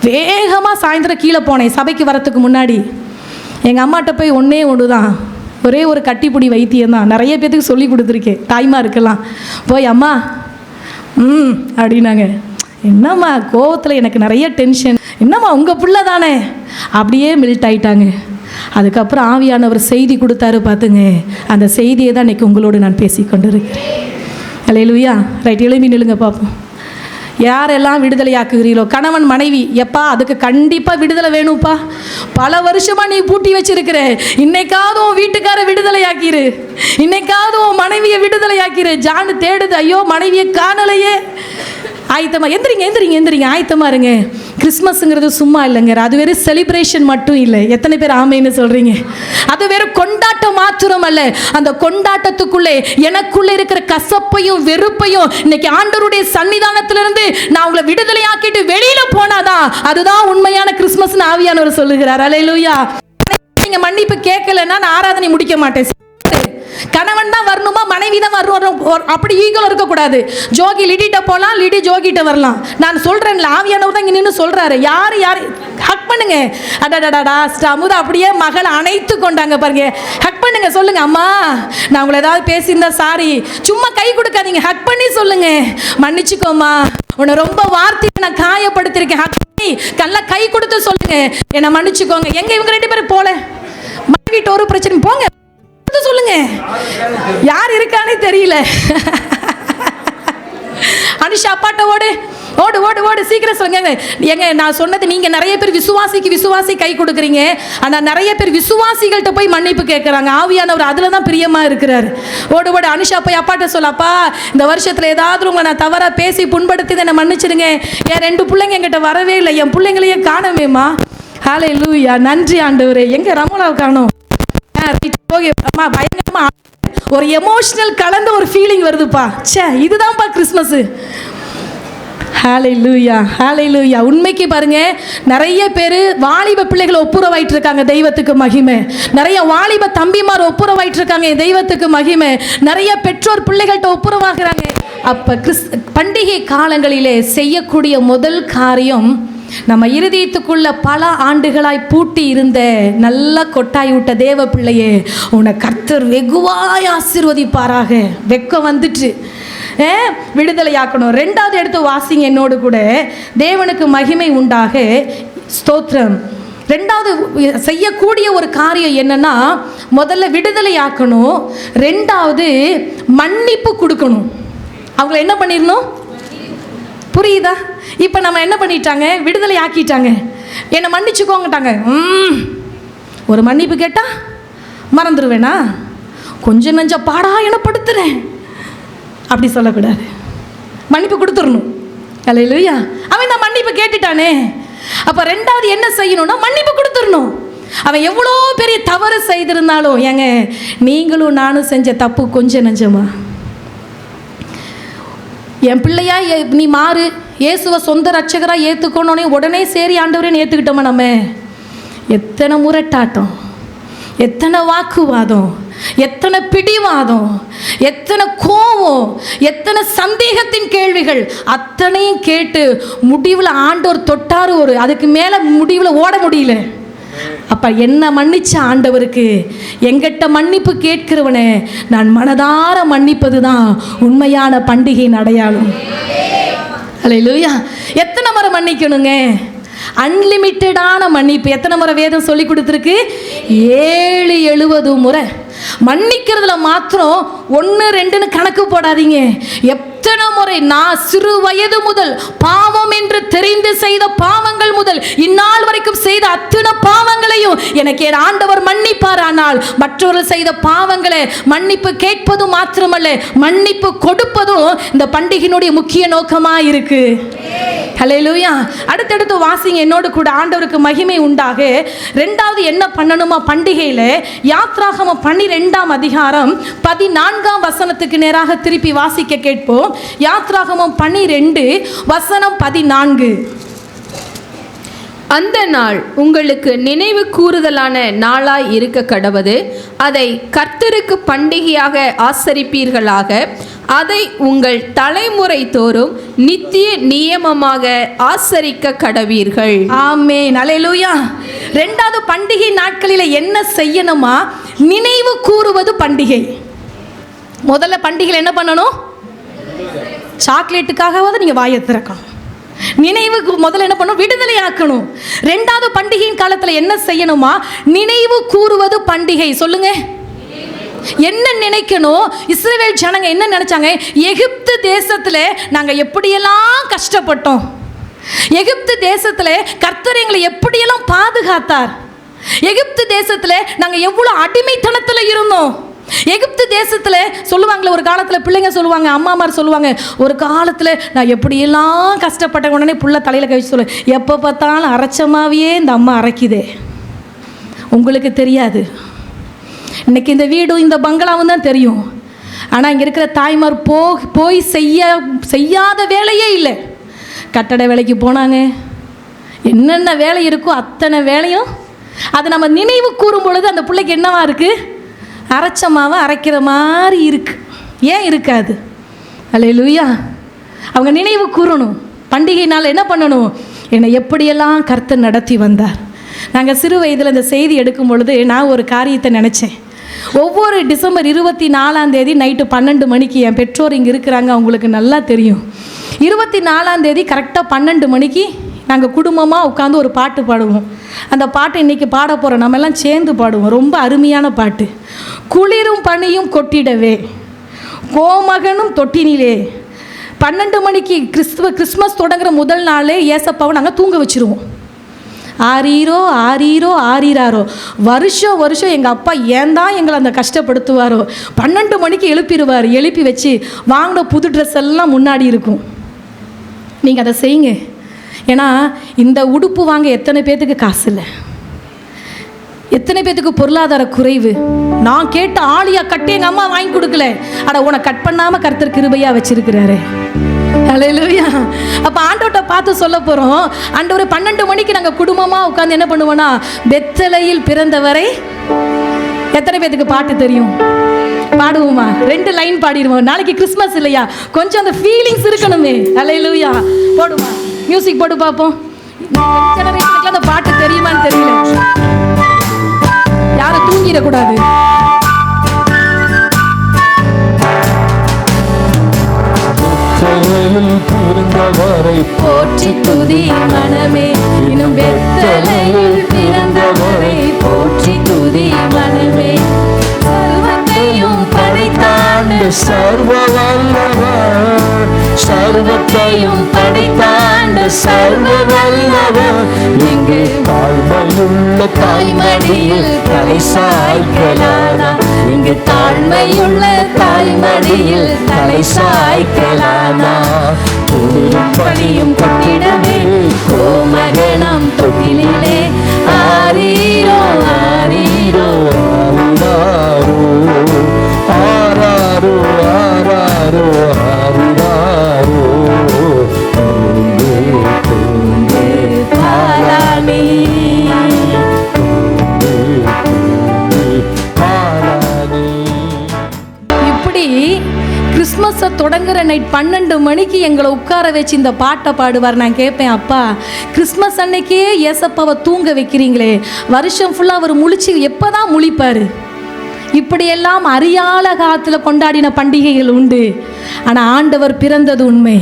வேகமாக சாயந்தரம் கீழே போனேன் சபைக்கு வரத்துக்கு முன்னாடி. எங்கள் அம்மாட்ட போய் ஒன்று தான், ஒரே ஒரு கட்டிப்பிடி வைத்தியம் தான், நிறைய பேத்துக்கு சொல்லி கொடுத்துருக்கேன், தாய்மாருக்கெல்லாம். போய் அம்மா அப்படின்னாங்க. என்னம்மா கோவத்தில் எனக்கு நிறைய டென்ஷன், என்னம்மா உங்கள் பிள்ளை தானே, அப்படியே மெல்ட் ஆகிட்டாங்க. அதுக்கப்புறம் ஆவியானவர் செய்தி கொடுத்தாரு பார்த்துங்க, அந்த செய்தியை தான் இன்றைக்கி உங்களோடு நான் பேசி கொண்டு இருக்கிறேன். ஹல்லேலூயா. ரைட், எழுப்பி நில்லுங்க பார்ப்போம். யாரெல்லாம் விடுதலை ஆக்குகிறீங்களோ, கணவன் மனைவி, எப்பா அதுக்கு கண்டிப்பாக விடுதலை வேணும்ப்பா. பல வருஷமாக நீ பூட்டி வச்சிருக்கிற, இன்னைக்காவது உன் வீட்டுக்கார விடுதலை ஆக்கிரு, இன்னைக்காவது உன் மனைவியை விடுதலை ஆக்கிரு. ஜானு தேடுது, ஐயோ மனைவியை காணலையே. ஆயத்தமா எந்திரிங்க, ஆயத்தமா இருங்க. கிறிஸ்மஸ்ங்கிறது சும்மா இல்லைங்க, அது வெறும் செலிப்ரேஷன் மட்டும் இல்லை. எத்தனை பேர் ஆமைன்னு சொல்றீங்க? அது வெறும் கொண்டாட்டம் மாத்திரம் அல்ல. அந்த கொண்டாட்டத்துக்குள்ளே எனக்குள்ளே இருக்கிற கசப்பையும் வெறுப்பையும் இன்னைக்கு ஆண்டவருடைய சன்னிதானத்திலிருந்து நான் உங்களை விடுதலை ஆக்கிட்டு வெளியில போனாதான் அதுதான் உண்மையான கிறிஸ்மஸ்னு ஆவியானவர் சொல்லுகிறார். அல்லேலூயா. நீங்க மன்னிப்பு கேட்கலன்னா நான் ஆராதனை முடிக்க மாட்டேன். கணவன் தான் வரணுமா, மனைவி தான் வரணும், அப்படி ஈகோல இருக்கக்கூடாது. ஜோகி லிடிட்ட போகலாம், லிடி ஜோகிட்ட வரலாம். நான் சொல்றேன்ல, ஆவியானவர் தான் இங்க நின்று சொல்றாரு. யார் ஹக் பண்ணுங்க. அடடடா அமுதா அப்படியே மகளை அணைத்து கொண்டாங்க பாருங்க. ஹக் பண்ணுங்க, சொல்லுங்க அம்மா நான் உங்களை ஏதாவது பேசியிருந்தா சாரி. சும்மா கை கொடுக்காதீங்க, ஹக் பண்ணி சொல்லுங்க, மன்னிச்சுக்கோமா உன்னை ரொம்ப வார்த்தையை நான் காயப்படுத்திருக்கேன். ஹக் பண்ணி கல்ல கை கொடுத்து சொல்லுங்க, என்னை மன்னிச்சுக்கோங்க. எங்க இவங்க 2 பேரும் போல, மனைவிட்ட ஒரு பிரச்சனை, போங்க சொல்லுங்க. யார் இருக்கானே தெரியல. அனுஷா அப்பாட்ட ஓடு ஓடு ஓடு ஓடு சீக்கிரம் சொல்லுங்க. ஏங்க நான் சொன்னது நீங்க நிறைய பேர் விசுவாசி கை கொடுக்குறீங்க, ஆனால் நிறைய பேர் விசுவாசிகள்கிட்ட போய் மன்னிப்பு கேட்குறாங்க. ஆவியானவர் அதில் தான் பிரியமாக இருக்கிறார். ஓடு ஓடு அனுஷா போய் அப்பாட்ட சொல்லப்பா, இந்த வருஷத்தில் ஏதாவது உங்களை நான் தவறாக பேசி புண்படுத்தி என்னை மன்னிச்சிடுங்க. என் 2 பிள்ளைங்க என்கிட்ட வரவே இல்லை, என் பிள்ளைங்களையே காணவேம்மா. ஹல்லேலூயா, நன்றி ஆண்டவரே. எங்க ரமலாவை காணோம். பயங்கரமா ஒரு எமோஷனல் கலந்த ஒரு ஃபீலிங் வருதுப்பா. ச்சே, இதுதான்ப்பா கிறிஸ்மஸ். ஹல்லேலூயா ஹல்லேலூயா. உண்மைக்கு பாருங்க, நிறைய பேர் வாலிப பிள்ளைகள் ஒப்புரவாயிட்டு இருக்காங்க, தெய்வத்துக்கு மகிமை. நிறைய வாலிப தம்பிமார் ஒப்புரவாயிட்டு இருக்காங்க, தெய்வத்துக்கு மகிமை. நிறைய பெற்றோர் பிள்ளைகள்கிட்ட ஒப்புரவாகிறாங்க. அப்ப பண்டிகை காலங்களிலே செய்யக்கூடிய முதல் காரியம், நம்ம இருதயத்துக்குள்ள பல ஆண்டுகளாய் பூட்டி இருந்த நல்ல கொட்டாய் விட்ட தேவ பிள்ளையே, உன்னை கர்த்தர் வெகுவாய் ஆசீர்வதிப்பாராக. வெக்கம் வந்துட்டு விடுதலையாக்கணும். 2வது எடுத்து வாசிங்க என்னோடு கூட. தேவனுக்கு மகிமை உண்டாக, ஸ்தோத்திரம். 2வது செய்யக்கூடிய ஒரு காரியம் என்னன்னா, முதல்ல விடுதலையாக்கணும், 2வது மன்னிப்பு கொடுக்கணும். அவங்கள என்ன பண்ணிடணும்? புரியுதா? இப்போ நம்ம என்ன பண்ணிட்டாங்க? விடுதலை ஆக்கிட்டாங்க. என்னை மன்னிச்சுக்கோங்கட்டாங்க. ஒரு மன்னிப்பு கேட்டால் மறந்துடுவேனா? கொஞ்சம் நஞ்சம் பாடா எனப்படுத்துகிறேன் அப்படி சொல்லக்கூடாது. மன்னிப்பு கொடுத்துடணும். அல்லேலூயா. அவன் நான் மன்னிப்பு கேட்டுட்டானே. அப்போ 2வது என்ன செய்யணும்னா மன்னிப்பு கொடுத்துடணும். அவன் எவ்வளோ பெரிய தவறு செய்திருந்தாலும், ஏங்க நீங்களும் நானும் செஞ்ச தப்பு கொஞ்சம் நஞ்சமா? என் பிள்ளையா நீ மாறு, இயேசுவை சொந்த ரட்சகராக ஏற்றுக்கணுன்னே உடனே சரி ஆண்டவரேன்னு ஏற்றுக்கிட்டோமா? நம்ம எத்தனை முரட்டாட்டம், எத்தனை வாக்குவாதம், எத்தனை பிடிவாதம், எத்தனை கோவம், எத்தனை சந்தேகத்தின் கேள்விகள், அத்தனையும் கேட்டு முடிவில் ஆண்டவர் தொட்டாரு. அதுக்கு மேலே முடிவில் ஓட முடியல. அப்ப என்ன மன்னிச்ச ஆண்டவருக்கு எங்கிட்ட மன்னிப்பு கேட்கிறவனே நான் மனதார மன்னிப்பது தான் உண்மையான பண்டிகையின் அடையாளம். அல்லேலூயா. எத்தனை முறை மன்னிக்கணுங்க? அன்லிமிட்டடான மன்னிப்பு. எத்தனை முறை வேதம் சொல்லி கொடுத்துருக்கு? 770 முறை. மன்னிக்கிறதுல மாத்திரம் 1 2ன்னு கணக்கு போடாதீங்க. எத்தனை முறை நான் சிறு வயது முதல் பாவம் என்று தெரிந்து செய்த பாவங்கள் முதல் இந்நாள் வரைக்கும் செய்த அத்தனை பாவங்களையும் எனக்கு என் ஆண்டவர் மன்னிப்பார். ஆனால் மற்றவர்கள் செய்த பாவங்களை மன்னிப்பு கேட்பது மாத்திரமல்ல, மன்னிப்பு கொடுப்பதும் இந்த பண்டிகையினுடைய முக்கிய நோக்கமா இருக்கு. ஹல்லேலூயா. அடுத்தடுத்து வாசிங்க என்னோடு கூட. ஆண்டவருக்கு மகிமை உண்டாக. 2வது என்ன பண்ணணுமா பண்டிகையில்? யாத்ராகமம் 12ஆம் அதிகாரம் 14ஆம் வசனத்துக்கு நேராக திருப்பி வாசிக்க கேட்போம். யாத்ராகமம் 12 வசனம் 14. அந்த நாள் உங்களுக்கு நினைவு கூறுதலான நாளாய் இருக்க கடவது. அதை கர்த்தருக்கு பண்டிகையாக ஆசரிப்பீர்களாக. அதை உங்கள் தலைமுறை தோறும் நித்திய நியமமாக ஆசரிக்க கடவீர்கள். ஆமென். அல்லேலூயா. 2வது பண்டிகை நாட்களில் என்ன செய்யணுமா? நினைவு கூறுவது பண்டிகை. முதல்ல பண்டிகையில் என்ன பண்ணணும்? சாக்லேட்டுக்காகவாவது நீங்கள் வாயை திறக்கணும். நினைவுக்கு முதல்ல என்ன பண்ணணும்? விடுதலை ஆக்கணும். 2வது பண்டிகையின் காலத்தில் என்ன செய்யணுமா? நினைவு கூறுவது பண்டிகை. சொல்லுங்க, என்ன நினைக்கணும்? இஸ்ரவேல் ஜனங்க என்ன நினைச்சாங்க? எகிப்து தேசத்துல நாங்க எப்படியெல்லாம் கஷ்டப்பட்டோம், எகிப்து தேசத்துல கர்த்தர் எங்களை எப்படியெல்லாம் பாதுகாத்தார், எகிப்து தேசத்துல நாங்க எவ்வளவு அடிமைத்தனத்துல இருந்தோம். எகிப்து தேசத்துல சொல்லுவாங்களே, ஒரு காலத்துல பிள்ளைங்க சொல்லுவாங்க, அம்மாமார் சொல்லுவாங்க, ஒரு காலத்துல நான் எப்படியெல்லாம் கஷ்டப்பட்ட. உடனே புள்ள தலையில கழிச்சு சொல்ல, எப்போ பார்த்தாலும் அரைச்சமாவே இந்த அம்மா அரைக்குதே. உங்களுக்கு தெரியாது. இன்னைக்கு இந்த வீடும் இந்த பங்களாவும் தான் தெரியும். ஆனால் இங்கே இருக்கிற தாய்மார் போய் செய்யாத வேலையே இல்லை. கட்டட வேலைக்கு போனாங்க, என்னென்ன வேலை இருக்கோ அத்தனை வேலையும் அதை நம்ம நினைவு கூறும் பொழுது அந்த பிள்ளைக்கு என்னவா இருக்குது? அரைச்சமாவை அரைக்கிற மாதிரி இருக்கு. ஏன் இருக்காது? அல்லேலூயா. அவங்க நினைவு கூறணும். பண்டிகை நாள் என்ன பண்ணணும்? என்னை எப்படியெல்லாம் கர்த்தர் நடத்தி வந்தார். நாங்கள் சிறு வயதில் இந்த செய்தி எடுக்கும் பொழுது நான் ஒரு காரியத்தை நினச்சேன். ஒவ்வொரு டிசம்பர் 24ஆம் தேதி நைட்டு 12 மணிக்கு, என் பெற்றோர் இங்கே இருக்கிறாங்க, அவங்களுக்கு நல்லா தெரியும். 24ஆம் தேதி கரெக்டாக 12 மணிக்கு நாங்கள் குடும்பமாக உட்காந்து ஒரு பாட்டு பாடுவோம். அந்த பாட்டை இன்றைக்கி பாட போகிறோம், நம்ம எல்லாம் சேர்ந்து பாடுவோம். ரொம்ப அருமையான பாட்டு. குளிரும் பனியும் கொட்டிடவே, கோமகனும் தொட்டினிலே 12 மணிக்கு கிறிஸ்மஸ் தொடங்குற முதல் நாளே ஏசப்பாவை நாங்கள் தூங்க வச்சுருவோம். ஆரீரோ ஆரீரோ ஆரீராரோ. வருஷம் எங்கள் அப்பா ஏன் தான் எங்களை அந்த கஷ்டப்படுத்துவாரோ. 12 மணிக்கு எழுப்பிடுவார். எழுப்பி வச்சு வாங்கின புது ட்ரெஸ் எல்லாம் முன்னாடி இருக்கும். நீங்கள் அதை செய்யுங்க. ஏன்னா இந்த உடுப்பு வாங்க எத்தனை பேர்த்துக்கு காசு இல்லை, எத்தனை பேர்த்துக்கு பொருளாதார குறைவு. நான் கேட்ட ஆலியா கட்டி எங்கள் அம்மா வாங்கி கொடுக்கல. ஆனால் உன்னை கட் பண்ணாமல் கர்த்தர் கிருபையாக வச்சிருக்கிறாரு. ஹல்லேலூயா. அப்போ ஆண்டவர்கிட்ட பார்த்து சொல்ல போகிறோம், ஆண்டவரே 12 மணிக்கு நாங்கள் குடும்பமாக உட்காந்து என்ன பண்ணுவோன்னா, பெத்தலையில் பிறந்தவரை. எத்தனை பேர்த்துக்கு பாட்டு தெரியும்? பாடுவோமா? 2 லைன் பாடிடுவோம். நாளைக்கு கிறிஸ்மஸ் இல்லையா, கொஞ்சம் அந்த ஃபீலிங்ஸ் இருக்கணுமே. ஹல்லேலூயா. போடுமா, மியூசிக் போட்டு பார்ப்போம். ஜெனரேஷனுக்கு அந்த பாட்டு தெரியுமான்னு தெரியல, யாரும் தூங்கிடக்கூடாது. பிறந்தவரை போற்றி துதி மனமே, இன்னும் பெத்தலையில் பிறந்தவரை போற்றி துதி மனமே. சர்வத்தையும் படைத்தாண்ட சர்வ வல்லவர், சர்வத்தையும் படைத்தாண்ட சர்வ வல்லவர். இங்கு தாழ்மையுள்ள தாய்மடியில் தலை சாய்க்கலானா, இங்கு தாழ்மையுள்ள தாய்மடியில் தலை சாய்க்கலானா. பணியும் கொட்டிடவே கோமகனம் தொட்டிலே. ஆரீரோ ஆரீரோ ஆராரோ ஆராரோ ஆராரோ ஆராரோ பாராணி. இப்படி கிறிஸ்மஸை தொடங்குற நைட் 12 மணிக்கு எங்களை உட்கார வச்சு இந்த பாட்டை பாடுவார். நான் கேட்பேன், அப்பா கிறிஸ்மஸ் அன்னைக்கே ஏசப்பாவை தூங்க வைக்கிறீங்களே, வருஷம் ஃபுல்லாக அவர் முழிச்சு எப்போ தான் முழிப்பார்? இப்படியெல்லாம் அறியாத காலத்தில் கொண்டாடின பண்டிகைகள் உண்டு. ஆனால் ஆண்டவர் பிறந்தது உண்மை.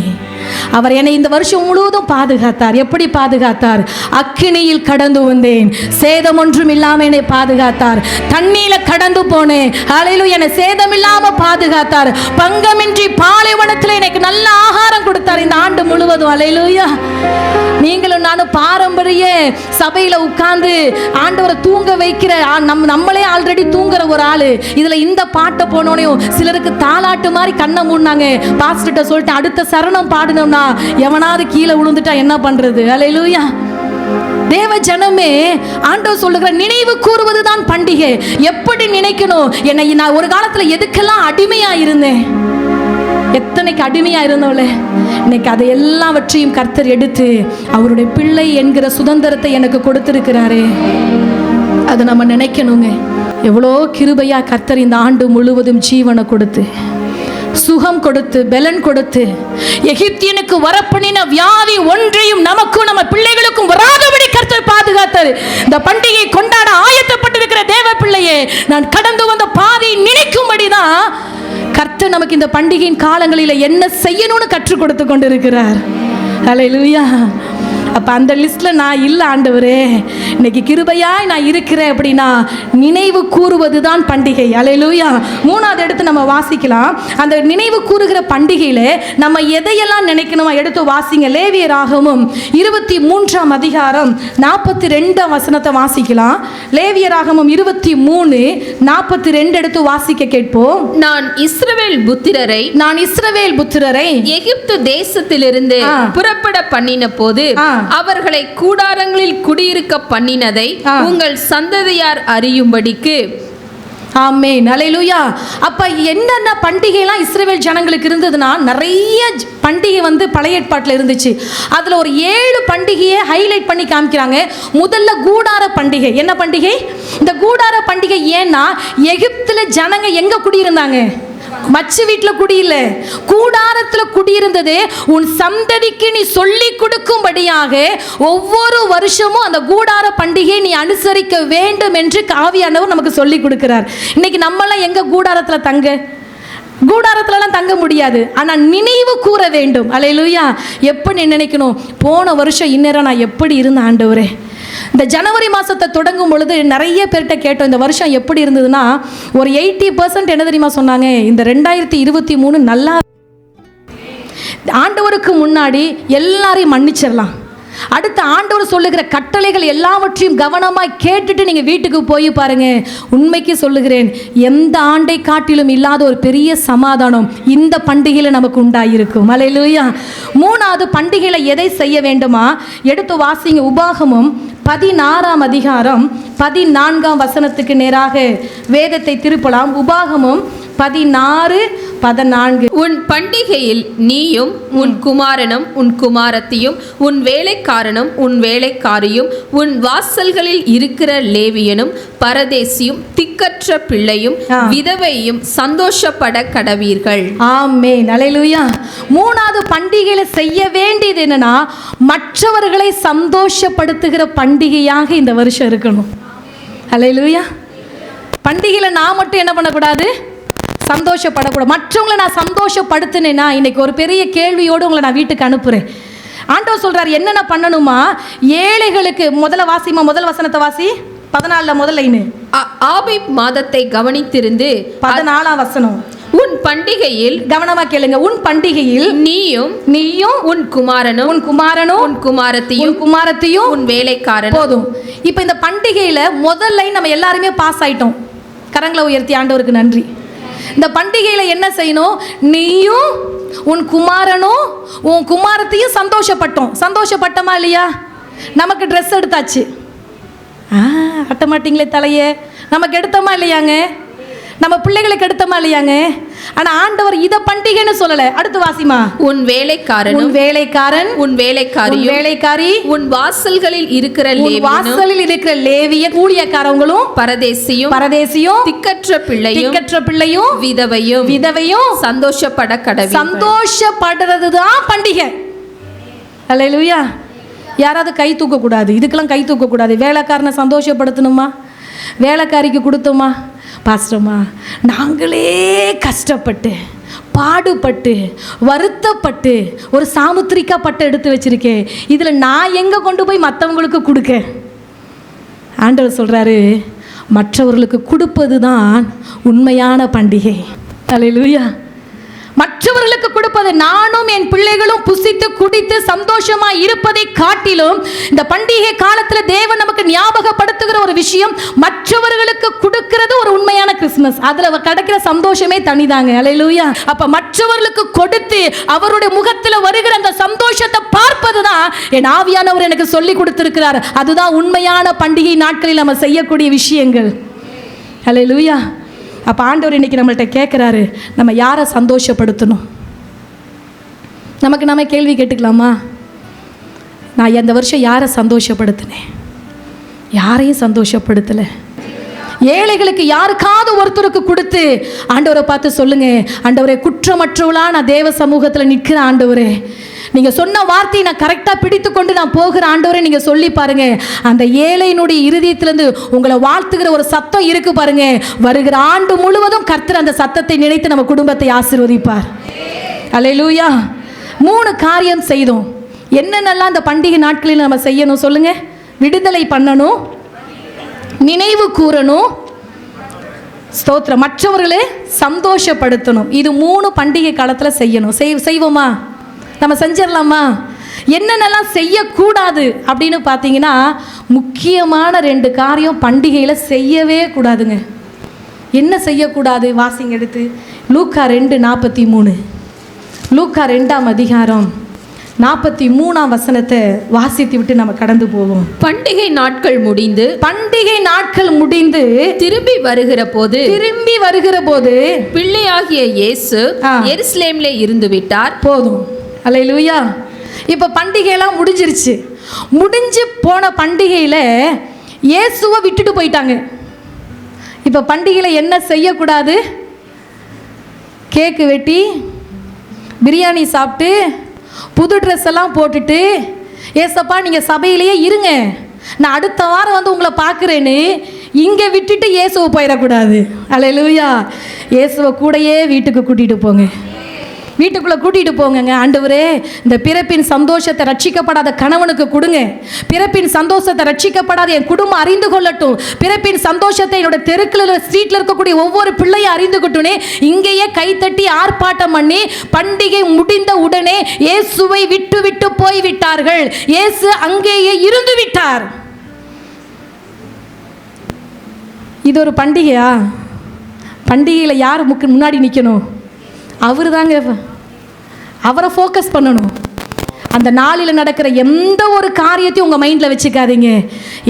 அவர் என்னை இந்த வருஷம் முழுவதும் பாதுகாத்தார். எப்படி பாதுகாத்தார்? அக்கினியில் கடந்து வந்தேன், சேதம் ஒன்றும் இல்லாமல் என்னை பாதுகாத்தார். தண்ணீர கடந்து போனேன், ஹல்லேலூயா, என்னை சேதம் இல்லாம பாதுகாத்தார். பங்கமின்றி பாலைவனத்தில் எனக்கு நல்ல ஆகாரம் கொடுத்தார் இந்த ஆண்டு முழுவதும். ஹல்லேலூயா. நீங்களும் நானும் பாரம்பரிய சபையில உட்கார்ந்து ஆண்டவரை தூங்க வைக்கிற நம்மளே ஆல்ரெடி தூங்குற ஒரு ஆளு. இதுல இந்த பாட்டை போனோனையும் சிலருக்கு தாலாட்டு மாதிரி கண்ணை மூடினாங்க. பாஸ்டர்ட்ட சொல்லிட்டு அடுத்த சரணம் பாடணும்னா எவனாவது கீழே விழுந்துட்டா என்ன பண்றது? ஹல்லேலூயா. தேவ ஜனமே, ஆண்டவர் சொல்லுகிற நினைவு கூறுவதுதான் பண்டிகை. எப்படி நினைக்கணும்? என்னை நான் ஒரு காலத்துல எதுக்கெல்லாம் அடிமையா இருந்தேன், எத்தனைக்கு அடிமையா இருந்தோம்ல, இன்னைக்கு அதை எல்லாவற்றையும் கர்த்தர் எடுத்து அவருடைய பிள்ளை என்கிற சுதந்திரத்தை எனக்கு கொடுத்திருக்கிறாரே. அதை நம்ம நினைக்கணுங்க. எவ்வளோ கிருபையா கர்த்தர் இந்த ஆண்டு முழுவதும் ஜீவனை கொடுத்து, சுகம் கொடுத்து, பலன் கொடுத்து, எகிப்தியனுக்கு வரப்பண்ணின வியாதி ஒன்றையும் நமக்கும் நம்ம பிள்ளைகளுக்கும் வராதபடி கர்த்தர் பாதுகாத்தார். இந்த பண்டிகை கொண்டாட ஆயத்தப்பட்டிருக்கிற தேவ பிள்ளையே, நான் கடந்து வந்த பாதை நினைக்கும்படிதான் கர்த்தர் நமக்கு இந்த பண்டிகையின் காலங்களில் என்ன செய்யணும்னு கற்றுக் கொடுத்து கொண்டிருக்கிறார். ஹல்லேலூயா. அப்போ அந்த லிஸ்ட்டில் நான் இல்லை ஆண்டவரே, இன்னைக்கு கிருபையாய் நான் இருக்கிறேன் அப்படின்னா நினைவு கூறுவது தான் பண்டிகை. ஹல்லேலூயா. 3வது எடுத்து நம்ம வாசிக்கலாம். அந்த நினைவு கூறுகிற பண்டிகையில் நம்ம எதையெல்லாம் நினைக்கணுமா எடுத்து வாசிங்க. லேவியராகமம் 23ஆம் அதிகாரம் 42ஆம் வசனத்தை வாசிக்கலாம். லேவியராகமம் 23:42 எடுத்து வாசிக்க கேட்போம். நான் இஸ்ரவேல் புத்திரரை எகிப்து தேசத்திலிருந்து புறப்பட பண்ணின போது அவர்களை கூடாரங்களில் குடியிருக்க பண்ணினதை உங்கள் சந்ததியார் அறியும்படிக்கு. ஆமென். ஹல்லேலூயா. அப்ப என்னென்ன பண்டிகைலாம் இஸ்ரவேல் ஜனங்களுக்கு இருந்ததுன்னா, நிறைய பண்டிகை பழைய ஏற்பாட்டில் இருந்துச்சு. அதுல ஒரு 7 பண்டிகையை ஹைலைட் பண்ணி காமிக்கிறாங்க. முதல்ல கூடார பண்டிகை. என்ன பண்டிகை? இந்த கூடார பண்டிகை ஏன்னா, எகிப்துல ஜனங்க எங்க குடியிருந்தாங்க? மச்சு வீட்டில் குடியில்ல, கூடாரத்தில் குடியிருந்தது. உன் சந்ததிக்கு நீ சொல்லி கொடுக்கும்படியாக ஒவ்வொரு வருஷமும் அந்த கூடார பண்டிகையை நீ அனுசரிக்க வேண்டும் என்று ஆவியானவர் நமக்கு சொல்லி கொடுக்கிறார். இன்னைக்கு நம்மளாம் எங்க கூடாரத்தில் தங்க? கூடாரத்துலலாம் தங்க முடியாது. ஆனால் நினைவு கூற வேண்டும். ஹல்லேலூயா. எப்படி நினைக்கணும்? போன வருஷம் இந்நேரம் நான் எப்படி இருந்தேன் ஆண்டவரே. இந்த ஜனவரி மாதத்தை தொடங்கும் பொழுது நிறைய பேர்கிட்ட கேட்டோம், இந்த வருஷம் எப்படி இருந்ததுன்னா ஒரு 80% என்ன தெரியுமா சொன்னாங்க? இந்த 2023 நல்லா ஆண்டவருக்கு முன்னாடி எல்லாரையும் மன்னிச்சிடலாம். அடுத்து ஆண்டவர் சொல்லுகிற கட்டளைகள் எல்லாவற்றையும் கவனமாய் கேட்டுட்டு நீங்கள் வீட்டுக்கு போய் பாருங்க. உண்மைக்கு சொல்லுகிறேன், எந்த ஆண்டை காட்டிலும் இல்லாத ஒரு பெரிய சமாதானம் இந்த பண்டிகையில் நமக்கு உண்டாயிருக்கும். அல்லேலூயா. மூணாவது பண்டிகையில் எதை செய்ய வேண்டுமா? எடுத்து வாசிங்க. உபாகமம் 16ஆம் அதிகாரம் 14ஆம் வசனத்துக்கு நேராக வேதத்தை திருப்பலாம். உபாகமம் 16:14. உன் பண்டிகையில் நீயும் உன் குமாரனும் உன் குமாரத்தியும் உன் வேலைக்காரனும் உன் வேலைக்காரியும் உன் வாசல்களில் இருக்கிற லேவியனும் பரதேசியும் திக்கற்ற பிள்ளையும் விதவையும் சந்தோஷப்பட கடவீர்கள். ஆமென். அல்லேலூயா. மூணாவது பண்டிகையில செய்ய வேண்டியது என்னன்னா, மற்றவர்களை சந்தோஷப்படுத்துகிற பண்டிகையாக இந்த வருஷம் இருக்கணும். அல்லேலூயா. பண்டிகையில நான் மட்டும் என்ன பண்ணக்கூடாது? சந்தோஷப்படக்கூடாது. மற்றவங்களை நான் சந்தோஷப்படுத்தினேன்னா, இன்னைக்கு ஒரு பெரிய கேள்வியோடு உங்களை நான் வீட்டுக்கு அனுப்புகிறேன். ஆண்டவர் சொல்கிறார் என்னென்ன பண்ணணுமா? ஏழைகளுக்கு முதல் வசனத்தை வாசி. 14 முதல் லைனு. ஆபீப் மாதத்தை கவனித்திருந்து 14ஆம் வசனம். உன் பண்டிகையில், கவனமா கேளுங்க, உன் பண்டிகையில் நீயும் உன் குமாரனும் உன் குமாரத்தியும் உன் வேலைக்காரன். போதும். இப்போ இந்த பண்டிகையில் முதல் லைன் நம்ம எல்லாருமே பாஸ் ஆயிட்டோம். கரங்களை உயர்த்தி ஆண்டவருக்கு நன்றி. இந்த பண்டிகையில் என்ன செய்யணும்? நீயும் உன் குமாரனும் உன் குமாரத்தையும் சந்தோஷப்பட்டோமா இல்லையா? நமக்கு ட்ரெஸ் எடுத்தாச்சு. அட்ட மாட்டீங்களே தலையே. நமக்கு எடுத்தோமா இல்லையாங்க? நம்ம பிள்ளைகளுக்கு எடுத்தோமா இல்லையாங்க? ஆனா ஆண்டவர் இத பண்டிகைன்னு சொல்லல. அடுத்து வாசிமா. உன் வேலைக்காரன் உன் வேலைக்காரி உன் வாசல்களில் இருக்கிற லேவிய ஊழியக்காரங்களும் பரதேசியும் திக்கற்ற பிள்ளையும் விதவையும் சந்தோஷப்பட கடவை. சந்தோஷப்படுறதுதான் பண்டிகை. அல்லேலூயா. யாராவது கை தூக்க கூடாது. இதுக்கெல்லாம் கை தூக்க கூடாது. வேலைக்காரனை சந்தோஷப்படுத்தணுமா? வேலைக்காரிக்கு கொடுத்தோமா? பாஸ்டர்மா, நாங்களே கஷ்டப்பட்டு பாடுபட்டு வருத்தப்பட்டு ஒரு சாமுத்திரிக்கா பட்டை எடுத்து வச்சிருக்கேன். இதில் நான் எங்கே கொண்டு போய் மற்றவங்களுக்கு கொடுக்க? ஆண்டவர் சொல்கிறாரு, மற்றவர்களுக்கு கொடுப்பது தான் உண்மையான பண்டிகை. அல்லேலூயா. மற்றவர்களுக்கு கொடுப்பது, நானும் என் பிள்ளைகளும் புசித்து குடித்து சந்தோஷமா இருப்பதை காட்டிலும் இந்த பண்டிகை காலத்தில் தேவன் நமக்கு ஞாபகப்படுத்துகிற ஒரு விஷயம், மற்றவர்களுக்கு கொடுக்கிறது ஒரு உண்மையான கிறிஸ்மஸ். அதுல கிடைக்கிற சந்தோஷமே தனிதாங்க. அல்லேலூயா. அப்ப மற்றவர்களுக்கு கொடுத்து அவருடைய முகத்தில் வருகிற அந்த சந்தோஷத்தை பார்ப்பதுதான் என் ஆவியானவர் எனக்கு சொல்லி கொடுத்திருக்கிறார். அதுதான் உண்மையான பண்டிகை நாட்களில் நம்ம செய்யக்கூடிய விஷயங்கள். அல்லேலூயா. அப்போ ஆண்டவர் இன்னைக்கு நம்மள்கிட்ட கேட்குறாரு, நம்ம யாரை சந்தோஷப்படுத்தணும்? நமக்கு நம்ம கேள்வி கேட்டுக்கலாமா? நான் இந்த வருஷம் யாரை சந்தோஷப்படுத்தினேன்? யாரையும் சந்தோஷப்படுத்தலை. ஏழைகளுக்கு யாருக்காவது ஒருத்தருக்கு கொடுத்து ஆண்டவரை பார்த்து சொல்லுங்க, ஆண்டவரே, குற்றமற்றவளா நான் தேவ சமூகத்தில் நிற்கிற ஆண்டவரே, நீங்கள் சொன்ன வார்த்தையை நான் கரெக்டாக பிடித்து கொண்டு நான் போகிற ஆண்டவரை நீங்கள் சொல்லி பாருங்க. அந்த ஏழையினுடைய இருதயத்திலிருந்து உங்களை வாழ்த்துகிற ஒரு சத்தம் இருக்கு பாருங்க. வருகிற ஆண்டு முழுவதும் கர்த்தர் அந்த சத்தத்தை நினைத்து நம்ம குடும்பத்தை ஆசீர்வதிப்பார். அல்லேலூயா. 3 காரியம் செய்தோம். என்னென்னலாம் அந்த பண்டிகை நாட்களில் நம்ம செய்யணும் சொல்லுங்க? விடுதலை பண்ணணும், நினைவு கூறணும், ஸ்தோத்திரம், மற்றவர்களை சந்தோஷப்படுத்தணும். இது 3 பண்டிகை காலத்தில் செய்யணும். செய்வோமா? நம்ம செஞ்சிடலாமா? என்னென்னலாம் செய்யக்கூடாது அப்படின்னு பார்த்தீங்கன்னா, முக்கியமான 2 காரியம் பண்டிகையில் செய்யவே கூடாதுங்க. என்ன செய்யக்கூடாது? வாசிங்க எடுத்து. லூக்கா 2:43. லூக்கா 2ஆம் அதிகாரம் 43ஆம் வசனத்தை வாசித்து விட்டு நம்ம கடந்து போவோம். பண்டிகை நாட்கள் முடிந்து திரும்பி வருகிற போது பிள்ளையாகிய இயேசு எருசலேமிலே இருந்து விட்டார். போதும். அல்லேலூயா. இப்போ பண்டிகையெல்லாம் முடிஞ்சிருச்சு. முடிஞ்சு போன பண்டிகையில் இயேசுவை விட்டுட்டு போயிட்டாங்க. இப்போ பண்டிகையில் என்ன செய்யக்கூடாது? கேக்கு வெட்டி பிரியாணி சாப்பிட்டு புது ட்ரெஸ் எல்லாம் போட்டுட்டு, ஏசப்பா நீங்கள் சபையிலேயே இருங்க, நான் அடுத்த வாரம் வந்து உங்களை பார்க்குறேன்னு இங்கே விட்டுட்டு இயேசுவை போயிடக்கூடாது. அல்லேலூயா. இயேசுவை கூடையே வீட்டுக்கு கூட்டிகிட்டு போங்க. வீட்டுக்குள்ளே கூட்டிகிட்டு போங்கங்க. ஆண்டவரே, இந்த பிறப்பின் சந்தோஷத்தை ரட்சிக்கப்படாத கணவனுக்கு கொடுங்க. பிறப்பின் சந்தோஷத்தை ரட்சிக்கப்படாத என் குடும்பம் அறிந்து கொள்ளட்டும். பிறப்பின் சந்தோஷத்தை என்னோட தெருக்கில் ஸ்ட்ரீட்டில் இருக்கக்கூடிய ஒவ்வொரு பிள்ளையும் அறிந்துகட்டுனே இங்கேயே கைத்தட்டி ஆர்ப்பாட்டம் பண்ணி பண்டிகை முடிந்த உடனே இயேசுவை விட்டு விட்டு போய்விட்டார்கள். இயேசு அங்கேயே இருந்து விட்டார். இது ஒரு பண்டிகையா? பண்டிகையில் யார் முன்னாடி நிற்கணும்? அவர் தாங்க. அவரை ஃபோக்கஸ் பண்ணணும். அந்த நாளில் நடக்கிற எந்த ஒரு காரியத்தையும் உங்கள் மைண்டில் வச்சுக்காதீங்க.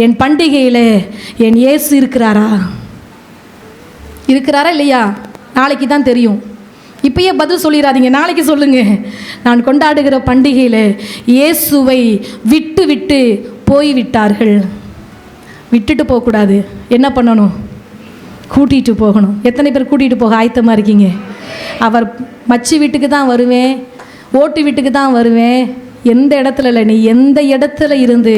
என் பண்டிகையில் என் இயேசு இருக்கிறாரா இல்லையா? நாளைக்கு தான் தெரியும். இப்பயே பதில் சொல்லிடாதீங்க, நாளைக்கு சொல்லுங்க. நான் கொண்டாடுகிற பண்டிகையில் இயேசுவை விட்டு விட்டு போய்விட்டார்கள். விட்டுட்டு போகக்கூடாது. என்ன பண்ணணும்? கூட்டிகிட்டு போகணும். எத்தனை பேர் கூட்டிகிட்டு போக ஆயத்தமாக இருக்கீங்க? அவர் மச்சி வீட்டுக்கு தான் வருவேன், ஓட்டு வீட்டுக்கு தான் வருவேன், எந்த இடத்துல இல்லை, நீ எந்த இடத்துல இருந்து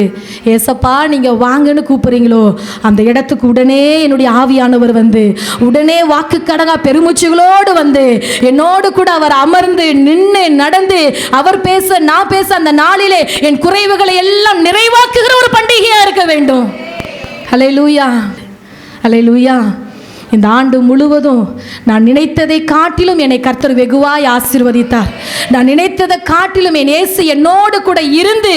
ஏசப்பா நீங்கள் வாங்கன்னு கூப்பிட்றீங்களோ அந்த இடத்துக்கு உடனே என்னுடைய ஆவியானவர் வந்து உடனே வாக்கு கடங்கா பெருமூச்சுகளோடு வந்து என்னோடு கூட அவர் அமர்ந்து நின்று நடந்து அவர் பேச நான் பேச அந்த நாளிலே என் குறைவுகளை எல்லாம் நிறைவாக்குகிற ஒரு பண்டிகையாக இருக்க வேண்டும். அல்லேலூயா, அல்லேலூயா. இந்த ஆண்டு முழுவதும் நான் நினைத்ததை காட்டிலும் என்னை கர்த்தர் வெகுவாய் ஆசீர்வதித்தார். நான் நினைத்ததை காட்டிலும் என் இயேசு என்னோடு கூட இருந்து,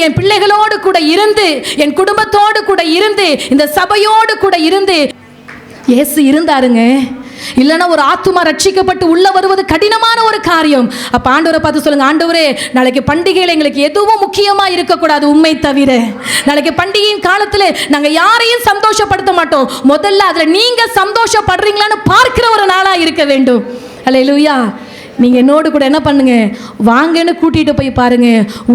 என் பிள்ளைகளோடு கூட இருந்து, என் குடும்பத்தோடு கூட இருந்து, இந்த சபையோடு கூட இருந்து இயேசு இருந்தாருங்க. இல்லைன்னா ஒரு ஆத்துமா ரட்சிக்கப்பட்டு உள்ள வருவது கடினமான ஒரு காரியம். அப்போ ஆண்டவரை பார்த்து சொல்லுங்க, ஆண்டவரே நாளைக்கு பண்டிகையில் எங்களுக்கு எதுவும் முக்கியமாக இருக்கக்கூடாது உண்மை தவிர. நாளைக்கு பண்டிகையின் காலத்தில் நாங்கள் யாரையும் சந்தோஷப்படுத்த மாட்டோம். முதல்ல அதில் நீங்கள் சந்தோஷப்படுறீங்களான்னு பார்க்கிற ஒரு நாளாக இருக்க வேண்டும். அல்லேலூயா. நீங்கள் என்னோடு கூட என்ன பண்ணுங்க, வாங்கன்னு கூட்டிகிட்டு போய் பாருங்க.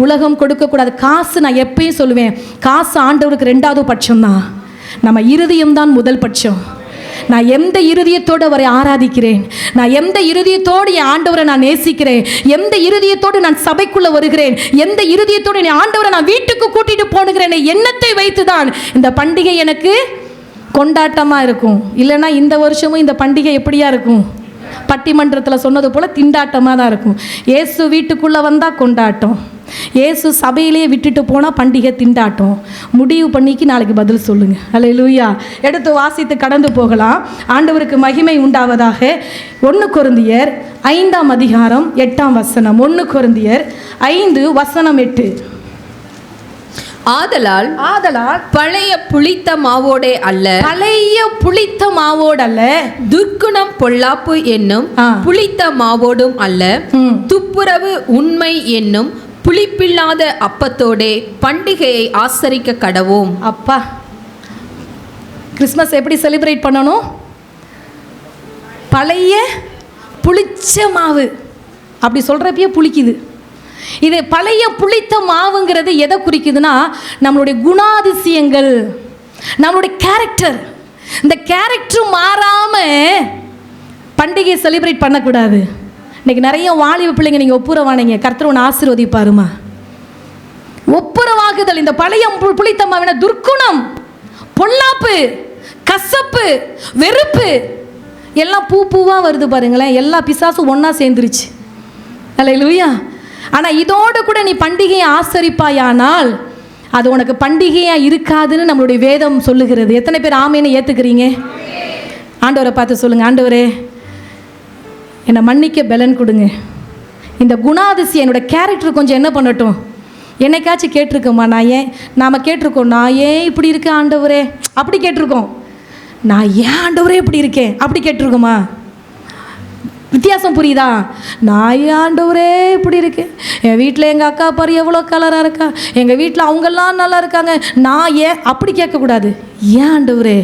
உலகம் கொடுக்கக்கூடாது காசு. நான் எப்பயும் சொல்லுவேன், காசு ஆண்டவருக்கு 2வது பட்சம்தான். நம்ம இருதயம்தான் முதல் பட்சம். நான் எந்த இருதயத்தோடு அவரை ஆராதிக்கிறேன், நான் எந்த இருதயத்தோடு என் ஆண்டவரை நான் நேசிக்கிறேன், எந்த இருதயத்தோடு நான் சபைக்குள்ளே வருகிறேன், எந்த இருதயத்தோடு என் ஆண்டவரை நான் வீட்டுக்கு கூட்டிகிட்டு போனுகிறேன் எண்ணத்தை வைத்து தான் இந்த பண்டிகை எனக்கு கொண்டாட்டமாக இருக்கும். இல்லைன்னா இந்த வருஷமும் இந்த பண்டிகை எப்படியா இருக்கும்? பட்டிமன்றத்தில் சொன்னது போல் திண்டாட்டமாக தான் இருக்கும். இயேசு வீட்டுக்குள்ளே வந்தால் கொண்டாட்டம், இயேசு சபையிலேயே விட்டுட்டு போனால் பண்டிகை திண்டாட்டம். முடிவு பண்ணிக்கு நாளைக்கு பதில் சொல்லுங்கள். அல்லேலூயா. எடுத்து வாசித்து கடந்து போகலாம். ஆண்டவருக்கு மகிமை உண்டாவதாக. 1 கொரிந்தியர் 5ஆம் அதிகாரம் 8ஆம் வசனம். 1 கொரிந்தியர் 5:8. ஆதலால் பழைய புளித்த மாவோடே அல்ல, துர்க்குணம் பொல்லாப்பு என்னும் புளித்த மாவோடும் அல்ல, துப்புரவு உண்மை என்னும் புளிப்பில்லாத அப்பத்தோடே பண்டிகையை ஆசரிக்க கடவோம். அப்பா, கிறிஸ்மஸ் எப்படி செலிப்ரேட் பண்ணணும்? பழைய புளிச்ச மாவு. அப்படி சொல்கிறப்பயே புளிக்குது. இது பழைய புளித்த மாவுங்கிறது எதை குறிக்குதுன்னா, நம்மளுடைய குணாதிசயங்கள், நம்மளுடைய கேரக்டர். இந்த கேரக்டர் மாறாமல் பண்டிகையை செலிப்ரேட் பண்ணக்கூடாது. இன்றைக்கி நிறைய வாலிப பிள்ளைங்க நீங்கள் ஒப்புரவானீங்க, கர்த்தர் உன்னை ஆசீர்வதிப்பாருமா. ஒப்புரவாகுதல். இந்த பழைய புளித்த மாவின துர்க்குணம், பொல்லாப்பு, கசப்பு, வெறுப்பு எல்லாம் பூவாக வருது பாருங்களேன். எல்லா பிசாசும் ஒன்றா சேர்ந்துருச்சு. அல்லேலூயா. ஆனால் இதோடு கூட நீ பண்டிகையை ஆசரிப்பாயானால் அது உனக்கு பண்டிகையாக இருக்காதுன்னு நம்மளுடைய வேதம் சொல்லுகிறது. எத்தனை பேர் ஆமேன்னு ஏற்றுக்கிறீங்க? ஆண்டவரை பார்த்து சொல்லுங்கள், ஆண்டவரே என்னை மன்னிக்க பலன் கொடுங்க. இந்த குணாதிசயம் என்னோட கேரக்டர் கொஞ்சம் என்ன பண்ணட்டும். என்னைக்காச்சும் கேட்டிருக்கோமா? நாம் கேட்டிருக்கோம், நான் ஏன் இப்படி இருக்கேன் ஆண்டவரே அப்படி கேட்டிருக்கோம். நான் ஏன் ஆண்டவரே இப்படி இருக்கேன் அப்படி கேட்டிருக்கோமா? வித்தியாசம் புரியுதா? நான் ஏன் ஆண்டவரே இப்படி இருக்கேன், என் வீட்டில் எங்கள் அக்கா பாரு எவ்வளோ கலராக இருக்கா, எங்கள் வீட்டில் அவங்கெல்லாம் நல்லா இருக்காங்க, நான் ஏன் அப்படி கேட்கக்கூடாது. ஏன் ஆண்டவரே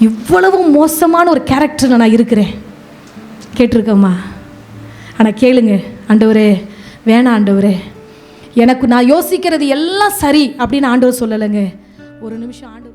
இவ்வளவு மோசமான ஒரு கேரக்டரில் நான் இருக்கிறேன் கேட்டிருக்கோமா? ஆனால் கேளுங்க, ஆண்டவரே வேணாம் ஆண்டவரே, எனக்கு நான் யோசிக்கிறது எல்லாம் சரி அப்படின்னு ஆண்டவர் சொல்லலைங்க. ஒரு நிமிஷம் ஆண்டவர்